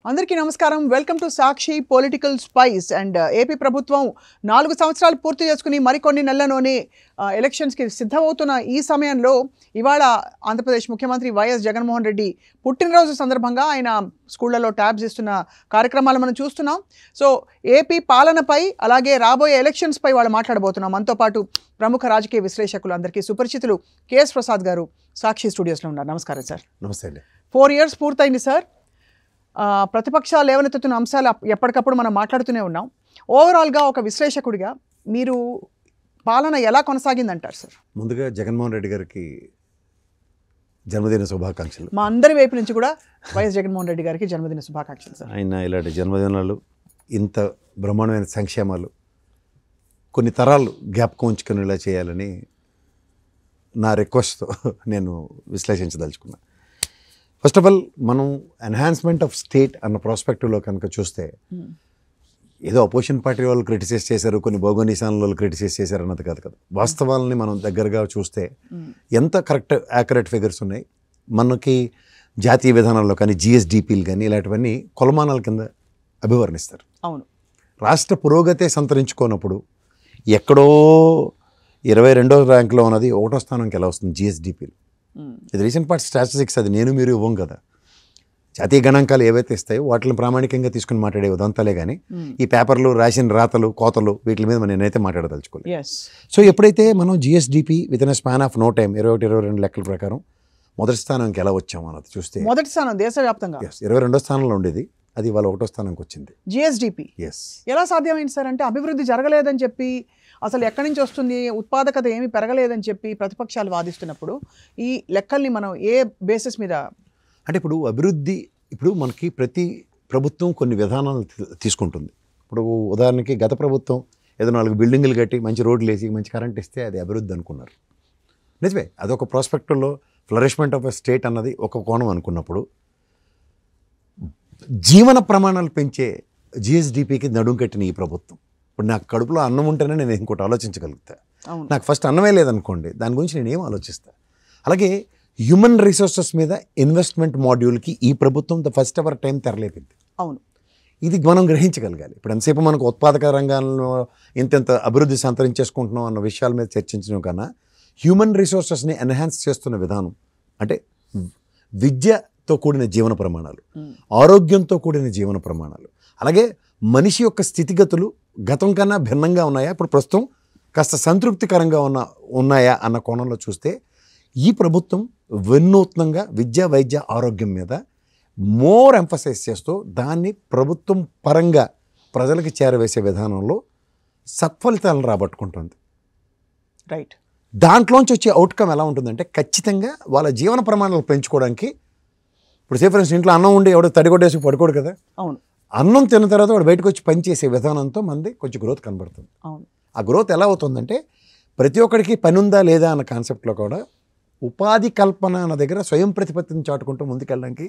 అందరికీ నమస్కారం. Welcome to Sakshi political spice. And AP ప్రభుత్వం 4 సంవత్సరాలు పూర్తి చేసుకుని మరికొన్ని నెలల్లోనే ఎలక్షన్స్కి సిద్ధమవుతున్న ఈ సమయంలో ఇవాళ ఆంధ్రప్రదేశ్ ముఖ్యమంత్రి వైఎస్ జగన్మోహన్ రెడ్డి పుట్టినరోజు సందర్భంగా ఆయన స్కూళ్లలో ట్యాబ్స్ ఇస్తున్న కార్యక్రమాలు మనం చూస్తున్నాం. సో ఏపీ పాలనపై అలాగే రాబోయే ఎలక్షన్స్పై వాళ్ళు మాట్లాడబోతున్నాం. మనతో పాటు ప్రముఖ రాజకీయ విశ్లేషకులు అందరికీ సుపరిచితులు కేఎస్ ప్రసాద్ గారు సాక్షి స్టూడియోస్లో ఉన్నారు. నమస్కారం సార్. నమస్తే అండి. 4 years పూర్తయింది సార్. ప్రతిపక్షాలు లేవనెత్తుతున్న అంశాలు ఎప్పటికప్పుడు మనం మాట్లాడుతూనే ఉన్నాం. ఓవరాల్గా ఒక విశ్లేషకుడిగా మీరు పాలన ఎలా కొనసాగిందంటారు సార్? ముందుగా జగన్మోహన్ రెడ్డి గారికి జన్మదిన శుభాకాంక్షలు. మా అందరి వైపు నుంచి కూడా వైఎస్ జగన్మోహన్ రెడ్డి గారికి జన్మదిన శుభాకాంక్షలు సార్. ఆయన ఇలాంటి జన్మదినాలు, ఇంత బ్రహ్మాండమైన సంక్షేమాలు కొన్ని తరాలు జ్ఞాపకం ఉంచుకునేలా చేయాలని నా రిక్వెస్ట్తో నేను విశ్లేషించదలుచుకున్నా. ఫస్ట్ ఆఫ్ ఆల్ మనం ఎన్హాన్స్మెంట్ ఆఫ్ స్టేట్ అన్న ప్రాస్పెక్టివ్లో కనుక చూస్తే ఏదో అపోజిషన్ పార్టీ వాళ్ళు క్రిటిసైజ్ చేశారు, కొన్ని భౌగోళిక వాళ్ళు క్రిటిసైజ్ చేశారు అన్నది కాదు కదా. వాస్తవాలని మనం దగ్గరగా చూస్తే ఎంత యాక్యురేట్ ఫిగర్స్ ఉన్నాయి. మనకి జాతీయ విధానాల్లో కానీ జిఎస్డిపిలు కానీ ఇలాంటివన్నీ కొలమానాల కింద అభివర్ణిస్తారు. అవును, రాష్ట్ర పురోగతే సంతరించుకోనప్పుడు ఎక్కడో 22వ ర్యాంక్లో ఉన్నది 1వ స్థానంకి ఎలా వస్తుంది జిఎస్డిపిలు? ఇది రీసెంట్ పార్ట్ స్టాటిస్టిక్స్, అది నేను మీరు ఇవ్వం కదా. జాతీయ గణాంకాలు ఏవైతే ఇస్తాయో వాటిని ప్రామాణికంగా తీసుకుని మాట్లాడే ఉదంతాలే కానీ ఈ పేపర్లు రాసిన రాతలు కోతలు వీటి మీద నేనైతే మాట్లాడదలుచుకోలేదు. సో ఎప్పుడైతే మనం GSDP within span of no time 21-22 లెక్కల ప్రకారం మొదటి స్థానానికి ఎలా వచ్చాము అన్నది చూస్తే మొదటి స్థానం దేశవ్యాప్తంగా 22వ స్థానంలో ఉండేది, అది వాళ్ళ 1వ స్థానానికి వచ్చింది. జిఎస్డిపి ఎలా సాధ్యమైంది సార్? అంటే అభివృద్ధి జరగలేదని చెప్పి, అసలు ఎక్కడి నుంచి వస్తుంది, ఉత్పాదకత ఏమీ పెరగలేదని చెప్పి ప్రతిపక్షాలు వాదిస్తున్నప్పుడు ఈ లెక్కల్ని మనం ఏ బేసిస్ మీద అంటే ఇప్పుడు అభివృద్ధి, ఇప్పుడు మనకి ప్రతి ప్రభుత్వం కొన్ని విధానాలు తీసుకుంటుంది. ఇప్పుడు ఉదాహరణకి గత ప్రభుత్వం ఏదో 4 బిల్డింగులు కట్టి మంచి రోడ్లు వేసి మంచి కరెంట్ ఇస్తే అది అభివృద్ధి అనుకున్నారు. నిజమే, అదొక ప్రాస్పెక్టివ్లో ఫ్లరిష్మెంట్ ఆఫ్ ఎ స్టేట్ అన్నది ఒక కోణం అనుకున్నప్పుడు, జీవన ప్రమాణాలు పెంచే జిఎస్డిపికి నడుం కట్టిన ఈ ప్రభుత్వం, ఇప్పుడు నాకు కడుపులో అన్నం ఉంటేనే నేను ఇంకోటి ఆలోచించగలుగుతా. నాకు ఫస్ట్ అన్నమే లేదనుకోండి, దాని గురించి నేను ఏం ఆలోచిస్తా. అలాగే హ్యూమన్ రిసోర్సెస్ మీద ఇన్వెస్ట్మెంట్ మాడ్యూల్కి ఈ ప్రభుత్వం ద ఫస్ట్ ఎవర్ టైం తెరలేపింది. అవును, ఇది మనం గ్రహించగలగాలి. ఇప్పుడు ఎంతసేపు మనకు ఉత్పాదక రంగాల్లో ఇంత అభివృద్ధి సంతరించేసుకుంటున్నాం అన్న విషయాల మీద చర్చించడం కన్నా హ్యూమన్ రిసోర్సెస్ని ఎన్హాన్స్ చేస్తున్న విధానం, అంటే విద్యతో కూడిన జీవన ప్రమాణాలు, ఆరోగ్యంతో కూడిన జీవన ప్రమాణాలు, అలాగే మనిషి యొక్క స్థితిగతులు గతం కన్నా భిన్నంగా ఉన్నాయా, ఇప్పుడు ప్రస్తుతం కాస్త సంతృప్తికరంగా ఉన్నాయా అన్న కోణంలో చూస్తే ఈ ప్రభుత్వం వినూత్నంగా విద్య, వైద్య, ఆరోగ్యం మీద మోర్ ఎంఫసైజ్ చేస్తూ దాన్ని ప్రభుత్వం పరంగా ప్రజలకు చేరవేసే విధానంలో సత్ఫలితాలను రాబట్టుకుంటుంది. రైట్. దాంట్లోంచి వచ్చే అవుట్కమ్ ఎలా ఉంటుందంటే ఖచ్చితంగా వాళ్ళ జీవన ప్రమాణాలు పెంచుకోవడానికి, ఇప్పుడు సే ఫర్ ఇన్స్టెన్స్ ఇంట్లో అన్నం ఉండి ఎవడో తడిగొట్టేసి పడుకోడు కదా. అవును, అన్నం తిన్న తర్వాత వాడు బయటకు వచ్చి పనిచేసే విధానంతో మంది కొంచెం గ్రోత్ కనబడుతుంది. అవును, ఆ గ్రోత్ ఎలా అవుతుందంటే ప్రతి ఒక్కరికి పని ఉందా లేదా అన్న కాన్సెప్ట్లో కూడా ఉపాధి కల్పన అన్న దగ్గర స్వయం ప్రతిపత్తిని చాటుకుంటూ ముందుకెళ్ళడానికి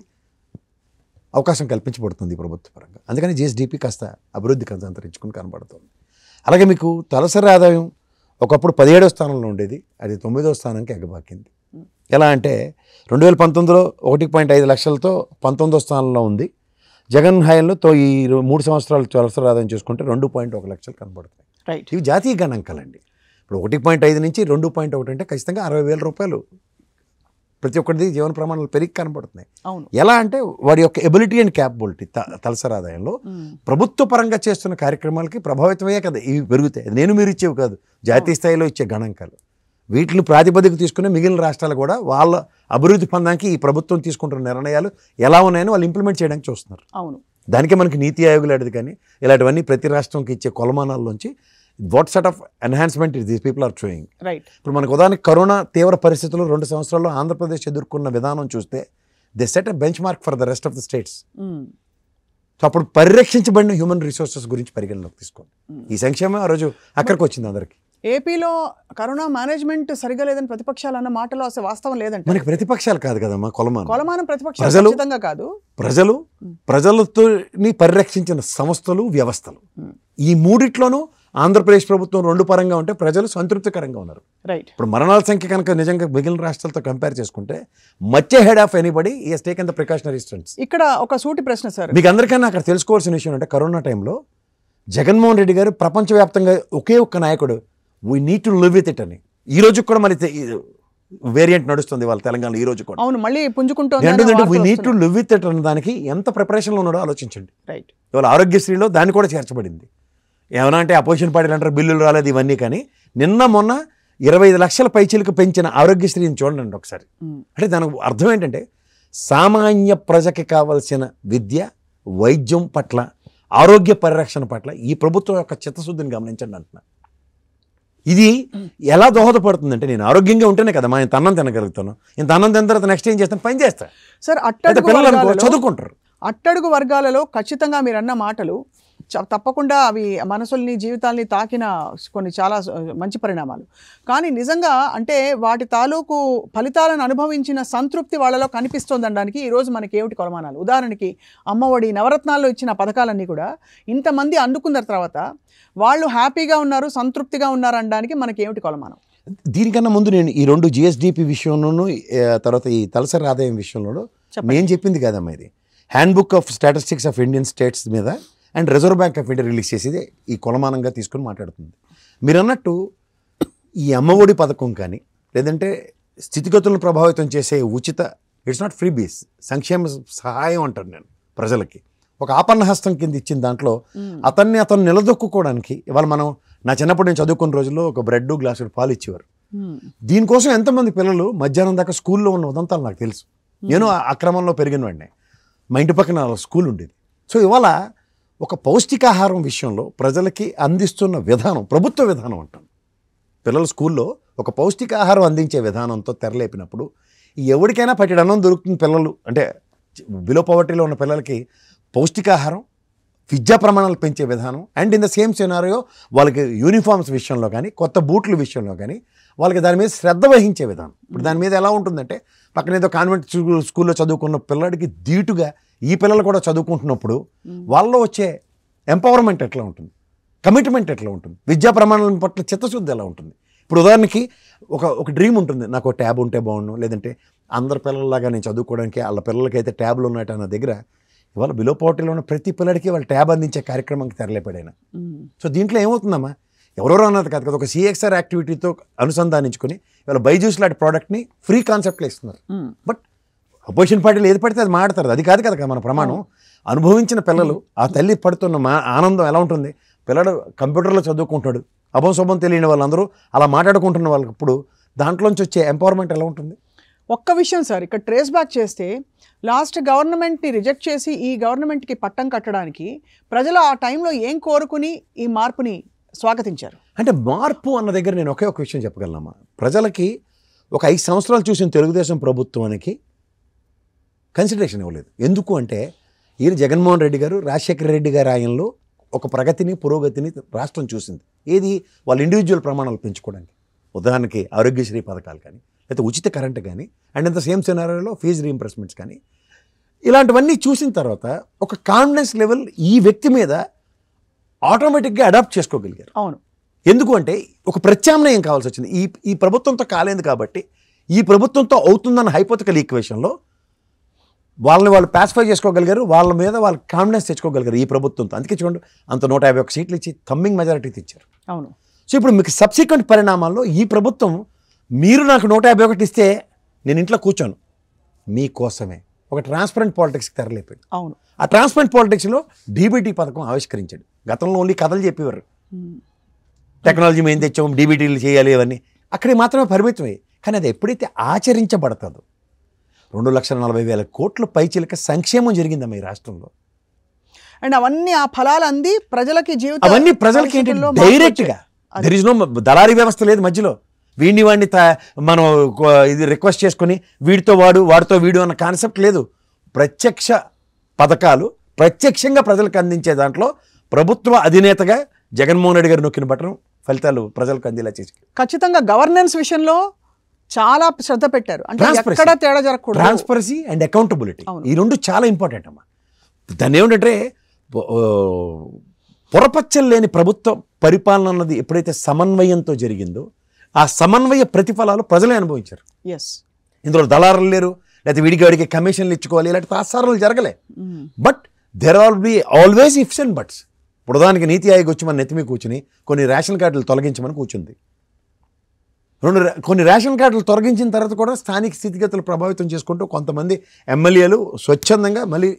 అవకాశం కల్పించబడుతుంది ప్రభుత్వ పరంగా. అందుకని జిఎస్డిపి కాస్త అభివృద్ధి సంతరించుకుని కనబడుతుంది. అలాగే మీకు తలసరి ఆదాయం ఒకప్పుడు 17వ స్థానంలో ఉండేది, అది 9వ స్థానానికి ఎగబాకింది. ఎలా అంటే 2019లో 1.5 లక్షలతో 19వ స్థానంలో ఉంది. జగన్ హయాంలో ఈ 3 సంవత్సరాలు తలసరి ఆదాయం చూసుకుంటే 2.1 లక్షలు కనబడుతున్నాయి. రైట్. ఇవి జాతీయ గణాంకాలండి. ఇప్పుడు 1.5 నుంచి 2.1 అంటే ఖచ్చితంగా 60,000 రూపాయలు ప్రతి ఒక్కరిది జీవన ప్రమాణాలు పెరిగి కనబడుతున్నాయి. అవును. ఎలా అంటే వాడి యొక్క ఎబిలిటీ అండ్ క్యాపబిలిటీ తలసరి ఆదాయంలో ప్రభుత్వ పరంగా చేస్తున్న కార్యక్రమాలకి ప్రభావితమయ్యే కదా ఇవి పెరుగుతాయి. నేను మీరు ఇచ్చేవి కాదు, జాతీయ స్థాయిలో ఇచ్చే గణాంకాలు. వీటిని ప్రాతిపదిక తీసుకుని మిగిలిన రాష్ట్రాలు కూడా వాళ్ళ అభివృద్ధి పొందడానికి ఈ ప్రభుత్వం తీసుకుంటున్న నిర్ణయాలు ఎలా ఉన్నాయని వాళ్ళు ఇంప్లిమెంట్ చేయడానికి చూస్తున్నారు. అవును, దానికే మనకి నీతి ఆయోగ్ లాంటిది కానీ ఇలాంటివన్నీ ప్రతి రాష్ట్రంకి ఇచ్చే కొలమానాల్లోంచి what set of enhancement these people are showing. Right. ఇప్పుడు మనకు ఉదాహరణకి కరోనా తీవ్ర పరిస్థితుల్లో 2 సంవత్సరాల్లో ఆంధ్రప్రదేశ్ ఎదుర్కొన్న విధానం చూస్తే they set a bench mark for the rest of the states. So అప్పుడు పరిరక్షించబడిన హ్యూమన్ రిసోర్సెస్ గురించి పరిగణలోకి తీసుకోండి. ఈ సంక్షేమం ఆ రోజు అక్కడికి వచ్చింది అందరికి. ఏపీలో కరోనా మేనేజ్మెంట్ సరిగా లేదని ప్రతిపక్షాలు అన్న మాటలో అసలు వాస్తవం లేదంటే మనకి ప్రతిపక్షాలు కాదు కదమ్మా కొలమానం ప్రతిపక్షాలు కాదు, ప్రజలతో పరిరక్షించిన సంస్థలు, వ్యవస్థలు, ఈ మూడిట్లోనూ ఆంధ్రప్రదేశ్ ప్రభుత్వం 2 పరంగా ఉంటే ప్రజలు సంతృప్తికరంగా ఉన్నారు. రైట్. ఇప్పుడు మరణాల సంఖ్య కనుక నిజంగా మిగిలిన రాష్ట్రాలతో కంపేర్ చేసుకుంటే మచ్ హెడ్ ఆఫ్ ఎనీబడి ఈ has taken the precautionary steps. ఇక్కడ ఒక సూటి ప్రశ్న సార్, మీకు అందరికన్నా అక్కడ తెలుసుకోవాల్సిన విషయం అంటే కరోనా టైంలో జగన్మోహన్ రెడ్డి గారు ప్రపంచవ్యాప్తంగా ఒకే ఒక్క నాయకుడు we need to live with it అని. ఈ రోజు కూడా మరి వేరియంట్ నడుస్తుంది వాళ్ళ తెలంగాణలో ఈ రోజు కూడా. అవును, మళ్ళీ పుంజుకుంటుంది. We need to live with it అన్న దానికి ఎంత ప్రిపరేషన్లో ఉన్నాడో ఆలోచించండి. రైట్. ఇవాళ ఆరోగ్యశ్రీలో దాన్ని కూడా చేర్చబడింది. ఏమన్నా అంటే అపోజిషన్ పార్టీలు అంటారు బిల్లులు రాలేదు ఇవన్నీ, కానీ నిన్న మొన్న 25 లక్షల పైచీలకు పెంచిన ఆరోగ్యశ్రీని చూడండి ఒకసారి. అంటే దానికి అర్థం ఏంటంటే సామాన్య ప్రజకి కావాల్సిన విద్య, వైద్యం పట్ల, ఆరోగ్య పరిరక్షణ పట్ల ఈ ప్రభుత్వం యొక్క చిత్తశుద్ధిని గమనించండి అంటున్నా. ఇది ఎలా దోహదపడుతుందంటే నేను ఆరోగ్యంగా ఉంటేనే కదా ఇంత అన్నం తినగలుగుతాను. ఇంత అన్నం తిన్న తర్వాత నెక్స్ట్ ఏం చేస్తాను, పని చేస్తాను సార్. పిల్లలు చదువుకుంటారు. అట్టడుగు వర్గాలలో ఖచ్చితంగా మీరు అన్న మాటలు తప్పకుండా అవి మనసుల్ని, జీవితాల్ని తాకిన కొన్ని చాలా మంచి పరిణామాలు. కానీ నిజంగా అంటే వాటి తాలూకు ఫలితాలను అనుభవించిన సంతృప్తి వాళ్ళలో కనిపిస్తోందనడానికి ఈరోజు మనకి ఏమిటి కొలమానాలు? ఉదాహరణకి అమ్మఒడి, నవరత్నాల్లో ఇచ్చిన పథకాలన్నీ కూడా ఇంతమంది అందుకున్న తర్వాత వాళ్ళు హ్యాపీగా ఉన్నారు, సంతృప్తిగా ఉన్నారు అనడానికి మనకి ఏమిటి కొలమానం? దీనికన్నా ముందు నేను ఈ 2 GSDP విషయంలోనూ తర్వాత ఈ తలసరి ఆదాయం విషయంలోనూ నేను చెప్పింది కాదమ్మా. ఇది handbook of statistics of Indian states మీద and reserve bank of India release చేసేది ఈ కొలమానంగా తీసుకుని మాట్లాడుతుంది. మీరు అన్నట్టు ఈ అమ్మఒడి పథకం కానీ లేదంటే స్థితిగతులను ప్రభావితం చేసే ఉచిత, ఇట్స్ నాట్ ఫ్రీ బీస్, సంక్షేమ సహాయం అంటారు నేను ప్రజలకి, ఒక ఆపన్న హస్తం కింద ఇచ్చిన దాంట్లో అతను నిలదొక్కుకోవడానికి ఇవాళ మనం నా చిన్నప్పుడు నేను చదువుకున్న రోజుల్లో ఒక బ్రెడ్ గ్లాసు పాలు ఇచ్చేవారు. దీనికోసం ఎంతమంది పిల్లలు మధ్యాహ్నం దాకా స్కూల్లో ఉన్న ఉదంతాలు నాకు తెలుసు. నేను ఆ క్రమంలో పెరిగిన వాడిని. మా ఇంటి పక్కన స్కూల్ ఉండేది. సో ఇవాళ ఒక పౌష్టికాహారం విషయంలో ప్రజలకి అందిస్తున్న విధానం ప్రభుత్వ విధానం అంటాను. పిల్లల స్కూల్లో ఒక పౌష్టికాహారం అందించే విధానంతో తెరలేపినప్పుడు ఎవరికైనా పట్టెడు అన్నం దొరుకుతుంది. పిల్లలు అంటే బిలో పవర్టీలో ఉన్న పిల్లలకి పౌష్టికాహారం, విద్యా ప్రమాణాలు పెంచే విధానం and in the same scenario వాళ్ళకి యూనిఫామ్స్ విషయంలో కానీ కొత్త బూట్ల విషయంలో కానీ వాళ్ళకి దాని మీద శ్రద్ధ వహించే విధానం. ఇప్పుడు దాని మీద ఎలా ఉంటుందంటే పక్కన ఏదో కాన్వెంట్ స్కూల్లో చదువుకున్న పిల్లడికి ధీటుగా ఈ పిల్లలు కూడా చదువుకుంటున్నప్పుడు వాళ్ళలో వచ్చే ఎంపవర్మెంట్ ఎట్లా ఉంటుంది, కమిట్మెంట్ ఎట్లా ఉంటుంది, విద్యా ప్రమాణాల పట్ల చిత్తశుద్ధి ఎలా ఉంటుంది. ఇప్పుడు ఉదాహరణకి ఒక డ్రీమ్ ఉంటుంది, నాకు ట్యాబ్ ఉంటే బాగుండు, లేదంటే అందరి పిల్లల్లాగా నేను చదువుకోవడానికి వాళ్ళ పిల్లలకైతే ట్యాబ్లు ఉన్నాయట అన్న దగ్గర ఇవాళ బిలో పవర్టీలో ఉన్న ప్రతి పిల్లడికి వాళ్ళు ట్యాబ్ అందించే కార్యక్రమానికి తెరలేపాడైనా. సో దీంట్లో ఏమవుతుందమ్మా, ఎవరెవరో అన్నది కాదు కదా, ఒక CXR యాక్టివిటీతో అనుసంధానించుకొని ఇవాళ బైజూస్ లాంటి ప్రోడక్ట్ని ఫ్రీ కాన్సెప్ట్లో ఇస్తున్నారు. బట్ అపోజిషన్ పార్టీలు ఏది పడితే అది మాడతారు. అది కాదు కదా మన ప్రమాణం. అనుభవించిన పిల్లలు ఆ తల్లి పడుతున్న ఆనందం ఎలా ఉంటుంది, పిల్లడు కంప్యూటర్లో చదువుకుంటాడు, అభంశుభం తెలియని వాళ్ళందరూ అలా మాట్లాడుకుంటున్న వాళ్ళకి ఇప్పుడు దాంట్లోంచి వచ్చే ఎంపవర్మెంట్ ఎలా ఉంటుంది? ఒక్క విషయం సార్, ఇక్కడ ట్రేస్ బ్యాక్ చేస్తే లాస్ట్ గవర్నమెంట్ని రిజెక్ట్ చేసి ఈ గవర్నమెంట్కి పట్టం కట్టడానికి ప్రజలు ఆ టైంలో ఏం కోరుకుని ఈ మార్పుని స్వాగతించారు? అంటే మార్పు అన్న దగ్గర నేను ఒకే ఒక విషయం చెప్పగలనమ్మా. ప్రజలకి ఒక 5 సంవత్సరాలు చూసిన తెలుగుదేశం ప్రభుత్వానికి కన్సిడరేషన్ ఇవ్వలేదు. ఎందుకు అంటే ఈయన జగన్మోహన్ రెడ్డి గారు, రాజశేఖర రెడ్డి గారి ఆయనలో ఒక ప్రగతిని, పురోగతిని రాష్ట్రం చూసింది. ఏది, వాళ్ళ ఇండివిజువల్ ప్రమాణాలు పెంచుకోవడానికి. ఉదాహరణకి ఆరోగ్యశ్రీ పథకాలు కానీ, లేకపోతే ఉచిత కరెంట్ కానీ, అండ్ ఇంత సేమ్ సినారియోలో ఫీజు రీయింబర్స్మెంట్స్ కానీ, ఇలాంటివన్నీ చూసిన తర్వాత ఒక కాన్ఫిడెన్స్ లెవెల్ ఈ వ్యక్తి మీద ఆటోమేటిక్గా అడాప్ట్ చేసుకోగలిగారు. అవును. ఎందుకు అంటే ఒక ప్రత్యామ్నాయం కావాల్సి వచ్చింది. ఈ ప్రభుత్వంతో కాలేదు కాబట్టి ఈ ప్రభుత్వంతో అవుతుందన్న హైపోథెటికల్ ఈక్వేషన్లో వాళ్ళని వాళ్ళు పాసిఫై చేసుకోగలిగారు, వాళ్ళ మీద వాళ్ళు కాన్ఫిడెన్స్ తెచ్చుకోగలిగారు ఈ ప్రభుత్వంతో. అందుకే చూడండి అంత 151 సీట్లు ఇచ్చి థమ్మింగ్ మెజారిటీ తెచ్చారు. అవును. సో ఇప్పుడు మీకు సబ్సిక్వెంట్ పరిణామాల్లో ఈ ప్రభుత్వం మీరు నాకు 151 ఇస్తే నేను ఇంట్లో కూర్చోను మీకోసమే ఒక ట్రాన్స్పరెంట్ పాలిటిక్స్కి తెరలేపాడు. అవును. ఆ ట్రాన్స్పరెంట్ పాలిటిక్స్లో DBT పథకం ఆవిష్కరించాడు. గతంలో ఓన్లీ కథలు చెప్పేవారు, టెక్నాలజీ మేము తెచ్చాము, DBTలు చేయాలి అవన్నీ అక్కడికి మాత్రమే పరిమితమయ్యాయి. కానీ అది ఎప్పుడైతే ఆచరించబడతాదో 2,40,000 కోట్ల పైచిలక సంక్షేమం జరిగిందమ్మా ఈ రాష్ట్రంలో. అండ్ అవన్నీ ఆ ఫలాలు అంది ప్రజలకి, జీవితం అవన్నీ ప్రజలకి ఏంటి డైరెక్ట్గా. దెర్ ఇస్ నో దళారీ వ్యవస్థ లేదు మధ్యలో. వాడిని మనం ఇది రిక్వెస్ట్ చేసుకుని వీడితో వాడితో వీడు అన్న కాన్సెప్ట్ లేదు. ప్రత్యక్ష పథకాలు ప్రత్యక్షంగా ప్రజలకు అందించే దాంట్లో ప్రభుత్వ అధినేతగా జగన్మోహన్ రెడ్డి గారు నొక్కిన బట్టను ఫలితాలు ప్రజలకు అందేలా చేసి ఖచ్చితంగా గవర్నెన్స్ విషయంలో చాలా శ్రద్ధ పెట్టారు. అంటే ఎక్కడ తేడా జరగకూడదు. ట్రాన్స్పరెన్సీ అండ్ అకౌంటబిలిటీ ఈ రెండు చాలా ఇంపార్టెంట్ అమ్మా. దాన్ని ఏమిటంటే పొరపచ్చలు లేని ప్రభుత్వ పరిపాలన అన్నది ఎప్పుడైతే సమన్వయంతో జరిగిందో ఆ సమన్వయ ప్రతిఫలాలు ప్రజలే అనుభవించారు. ఎస్, ఇందులో దళారులు లేరు, లేకపోతే వీడికి కమిషన్లు ఇచ్చుకోవాలి, ఇలాంటి తాత్సారాలు జరగలే. But there all be always ifs and buts. ఇప్పుడు దానికి నీతి ఆయోగ్ వచ్చి మన నెత్తిమీ కూర్చుని కొన్ని రేషన్ కార్డులు తొలగించమని కూర్చుంది. కొన్ని రేషన్ కార్డులు తొలగించిన తర్వాత కూడా స్థానిక స్థితిగతులు ప్రభావితం చేసుకుంటూ కొంతమంది ఎమ్మెల్యేలు స్వచ్ఛందంగా మళ్ళీ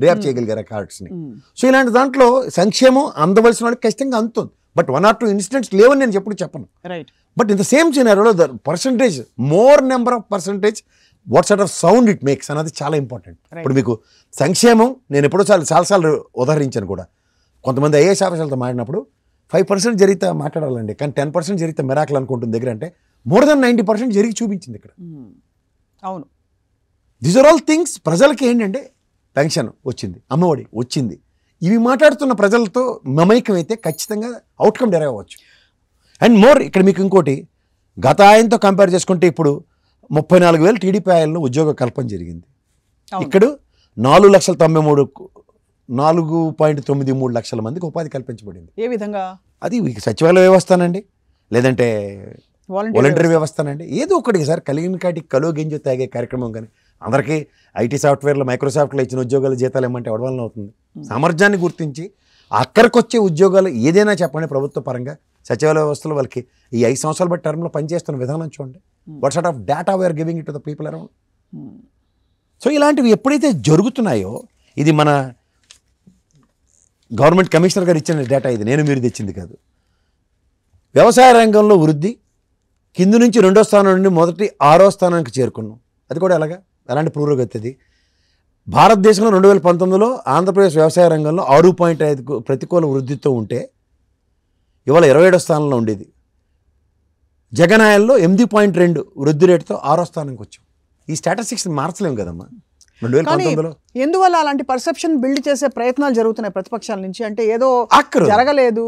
రియాక్ట్ చేయగలిగారు ఆ కార్డ్స్ని. సో ఇలాంటి దాంట్లో సంక్షేమం అందవలసిన వాళ్ళకి ఖచ్చితంగా అందుతుంది. బట్ 1 or 2 ఇన్సిడెంట్స్ లేవని నేను ఎప్పుడు చెప్పను. Right. But in the same సినారియోలో the percentage, more number of percentage, what sort of sound it makes అన్నది చాలా ఇంపార్టెంట్. ఇప్పుడు మీకు సంక్షేమం నేను ఎప్పుడో చాలాసార్లు ఉదాహరించాను కూడా. కొంతమంది ఐఏఎస్ ఆఫీసర్లతో మాట్లాడినప్పుడు 5% జరిగితే మాట్లాడాలండి, కానీ 10% జరిగితే మిరాకిల్ అనుకుంటుంది దగ్గర. అంటే మోర్ దెన్ 90% జరిగి చూపించింది ఇక్కడ. అవును. These are all things. ప్రజలకి ఏంటంటే పెన్షన్ వచ్చింది, అమ్మఒడి వచ్చింది, ఇవి మాట్లాడుతున్న ప్రజలతో మమైకం అయితే ఖచ్చితంగా అవుట్కమ్ డెరైవ్ అవ్వచ్చు. అండ్ మోర్ ఇక్కడ మీకు ఇంకోటి, గత ఆయనతో కంపేర్ చేసుకుంటే ఇప్పుడు 34,000 టీడీపీ ఆయనలో ఉద్యోగ కల్పన జరిగింది. ఇక్కడ 4.93 లక్షల మందికి ఉపాధి కల్పించబడింది. ఏ విధంగా? అది సచివాలయ వ్యవస్థనండి, లేదంటే వాలంటరీ వ్యవస్థనండి, ఏదో ఒకటికి సార్ కలిగిన కాటికి కలో గింజ తాగే కార్యక్రమం. కానీ అందరికీ ఐటీ సాఫ్ట్వేర్లో మైక్రోసాఫ్ట్లో ఇచ్చిన ఉద్యోగాలు జీతాలు ఏమంటే ఎవరి అవుతుంది? సామర్థ్యాన్ని గుర్తించి అక్కడికి వచ్చే ఉద్యోగాలు ఏదైనా చెప్పండి ప్రభుత్వ పరంగా సచివాలయ వ్యవస్థలో వాళ్ళకి ఈ 5 సంవత్సరాలు బట్టి టర్మ్లో పనిచేస్తున్న విధానం చూడండి. What sort of data we're giving it to the people around. So ఇలాంటివి ఎప్పుడైతే జరుగుతున్నాయో, ఇది మన గవర్నమెంట్ కమిషనర్ గారు ఇచ్చిన డేటా, ఇది నేను మీరు తెచ్చింది కాదు. వ్యవసాయ రంగంలో వృద్ధి కింద నుంచి 2వ స్థానం నుండి మొదటి 6వ స్థానానికి చేరుకున్నాం. అది కూడా ఎలాంటి పురోగతి అది? భారతదేశంలో 2019లో ఆంధ్రప్రదేశ్ వ్యవసాయ రంగంలో 6.5 ప్రతికూల వృద్ధితో ఉంటే ఇవాళ 27వ స్థానంలో ఉండేది. జగనాయల్లో 8.2 వృద్ధి రేటుతో 6వ స్థానానికి వచ్చాం. ఈ స్టాటిస్టిక్స్ మార్చలేము కదమ్మా 2019లో. ఎందువల్ల అలాంటి పర్సెప్షన్ బిల్డ్ చేసే ప్రయత్నాలు జరుగుతున్నాయి ప్రతిపక్షాల నుంచి? అంటే ఏదో జరగలేదు,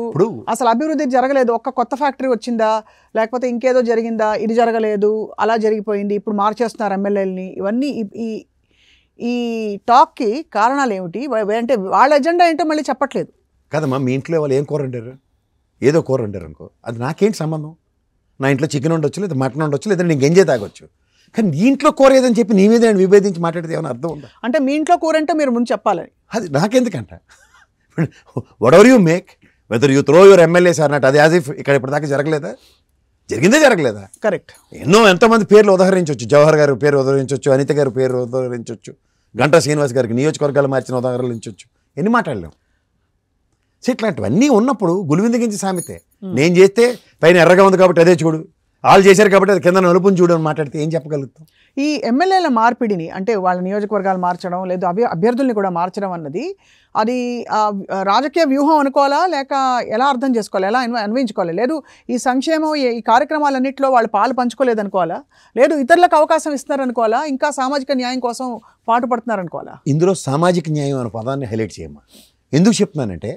అసలు అభివృద్ధి జరగలేదు, ఒక్క కొత్త ఫ్యాక్టరీ వచ్చిందా, లేకపోతే ఇంకేదో జరిగిందా, ఇది జరగలేదు, అలా జరిగిపోయింది, ఇప్పుడు మార్చేస్తున్నారు ఎమ్మెల్యేలని. ఇవన్నీ ఈ టాక్కి కారణాలు ఏమిటి? అంటే వాళ్ళ ఎజెండా ఏంటో మళ్ళీ చెప్పట్లేదు కదమ్మా. మీ ఇంట్లో వాళ్ళు ఏం కూర వండారు? ఏదో కూర వండారు అనుకో, అది నాకేంటి సంబంధం? నా ఇంట్లో చికెన్ ఉండొచ్చు, లేదా మటన్ ఉండొచ్చు, లేదా నేను గంజే తాగొచ్చు. కానీ నీ ఇంట్లో కూర ఏదని చెప్పి నీ మీద విభేదించి మాట్లాడితే ఏమైనా అర్థం ఉందా? అంటే మీ ఇంట్లో కూర అంటే మీరు ముందు చెప్పాలని. అది నాకెందుకంట? Whatever you make, whether you throw your MLAs అన్నట్టు, అది యాజ్ ఇఫ్ ఇక్కడ ఇప్పటిదాకా జరగలేదా? జరిగిందే జరగలేదా? కరెక్ట్. ఎంతోమంది పేర్లు ఉదాహరించవచ్చు. జవహర్ గారి పేరు ఉదాహరించవచ్చు, అనిత గారి పేరు ఉదాహరించవచ్చు, గంటా శ్రీనివాస్ గారికి నియోజకవర్గాలు మార్చిన ఉదాహరించవచ్చు. ఎన్ని మాట్లాడలేము. సో ఇట్లాంటివన్నీ ఉన్నప్పుడు గులివిందగించి సామెతే, నేను చేస్తే పైన ఎర్రగా ఉంది కాబట్టి అదే చూడు, వాళ్ళు చేశారు కాబట్టి అది కింద నలుపుని చూడని మాట్లాడితే ఏం చెప్పగలుగుతాం? ఈ ఎమ్మెల్యేల మార్పిడిని, అంటే వాళ్ళ నియోజకవర్గాలు మార్చడం లేదా అభ్యర్థుల్ని కూడా మార్చడం అన్నది, అది రాజకీయ వ్యూహం అనుకోవాలా, లేక ఎలా అర్థం చేసుకోవాలి, ఎలా అన్వయించుకోవాలి? లేదు ఈ సంక్షేమం ఈ కార్యక్రమాలన్నింటిలో వాళ్ళు పాలు పంచుకోలేదు అనుకోవాలా, లేదు ఇతరులకు అవకాశం ఇస్తున్నారు అనుకోవాలా, ఇంకా సామాజిక న్యాయం కోసం పాటుపడుతున్నారు అనుకోవాలా? ఇందులో సామాజిక న్యాయం అనే పదాన్ని హైలైట్ చేయమ్మా. ఎందుకు చెప్తున్నానంటే,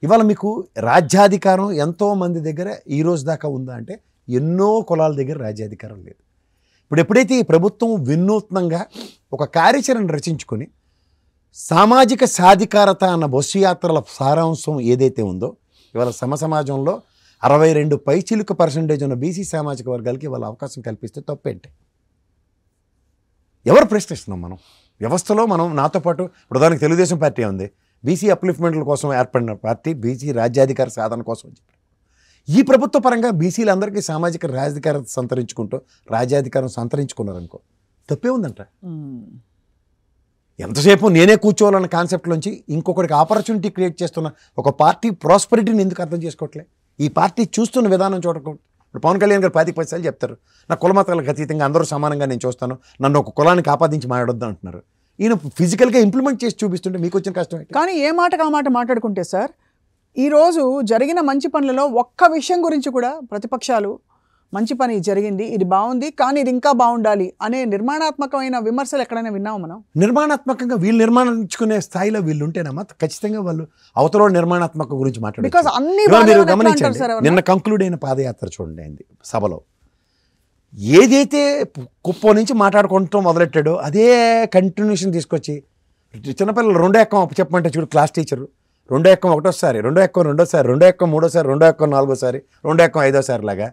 ఇవాళ మీకు రాజ్యాధికారం ఎంతోమంది దగ్గర ఈ రోజు దాకా ఉందా అంటే ఎన్నో కులాల దగ్గర రాజ్యాధికారం లేదు. ఇప్పుడు ఎప్పుడైతే ఈ ప్రభుత్వం వినూత్నంగా ఒక కార్యాచరణ రచించుకొని సామాజిక సాధికారత అన్న బస్సు యాత్రల సారాంశం ఏదైతే ఉందో, ఇవాళ సమాజంలో 62 పైచిలుక % ఉన్న బీసీ సామాజిక వర్గాలకి ఇవాళ అవకాశం కల్పిస్తే తప్పేంటి? ఎవరు ప్రశ్నిస్తున్నాం మనం? వ్యవస్థలో మనం నాతో పాటు ఇప్పుడు దానికి తెలుగుదేశం పార్టీ ఉంది, బీసీ అప్లిఫ్మెంట్ల కోసం ఏర్పడిన పార్టీ, బీసీ రాజ్యాధికార సాధన కోసం చెప్పారు. ఈ ప్రభుత్వ పరంగా బీసీలందరికీ సామాజిక రాజధికారం సంతరించుకుంటూ రాజ్యాధికారం సంతరించుకున్నారనుకో, తప్పే ఉందంట. ఎంతసేపు నేనే కూర్చోవాలన్న కాన్సెప్ట్లోంచి ఇంకొకరికి ఆపర్చునిటీ క్రియేట్ చేస్తున్న ఒక పార్టీ ప్రాస్పరిటీని ఎందుకు అర్థం చేసుకోవట్లే? ఈ పార్టీ చూస్తున్న విధానం చూడకూడదు. ఇప్పుడు పవన్ కళ్యాణ్ గారు 10 సార్లు చెప్తారు, నా కులమతాలకు అతీతంగా అందరూ సమానంగా నేను చూస్తాను, నన్ను ఒక కులానికి ఆపాదించి మాట్లాడొద్దు అంటున్నారు. ఈయన ఫిజికల్గా ఇంప్లిమెంట్ చేసి చూపిస్తుంటే మీకు వచ్చిన కష్టం. కానీ ఏ మాటకు ఆ మాట మాట్లాడుకుంటే సార్, ఈరోజు జరిగిన మంచి పనులలో ఒక్క విషయం గురించి కూడా ప్రతిపక్షాలు మంచి పని జరిగింది, ఇది బాగుంది, కానీ ఇది ఇంకా బాగుండాలి అనే నిర్మాణాత్మకమైన విమర్శలు ఎక్కడైనా విన్నాము మనం? నిర్మాణాత్మకంగా వీళ్ళు నిర్మాణించుకునే స్థాయిలో వీళ్ళు ఉంటేనమ్మా ఖచ్చితంగా వాళ్ళు అవతల నిర్మాణాత్మక గురించి మాట్లాడారు. బికాజ్ అన్ని గమనించండి, నిన్న కంక్లూడ్ అయిన పాదయాత్ర చూడండి అయింది సభలో, ఏదైతే కుప్పం నుంచి మాట్లాడుకుంటూ మొదలెట్టాడో అదే కంటిన్యూషన్ తీసుకొచ్చి చిన్నపిల్లలు 2 ఎక్కం చెప్పమంటే చూడు, క్లాస్ టీచరు రెండో ఎక్కం ఒకటోసారి, రెండో ఎక్కం రెండోసారి, రెండో ఎక్కం మూడోసారి, రెండో ఎక్కం నాలుగోసారి, రెండో ఎక్కం ఐదోసారి లాగా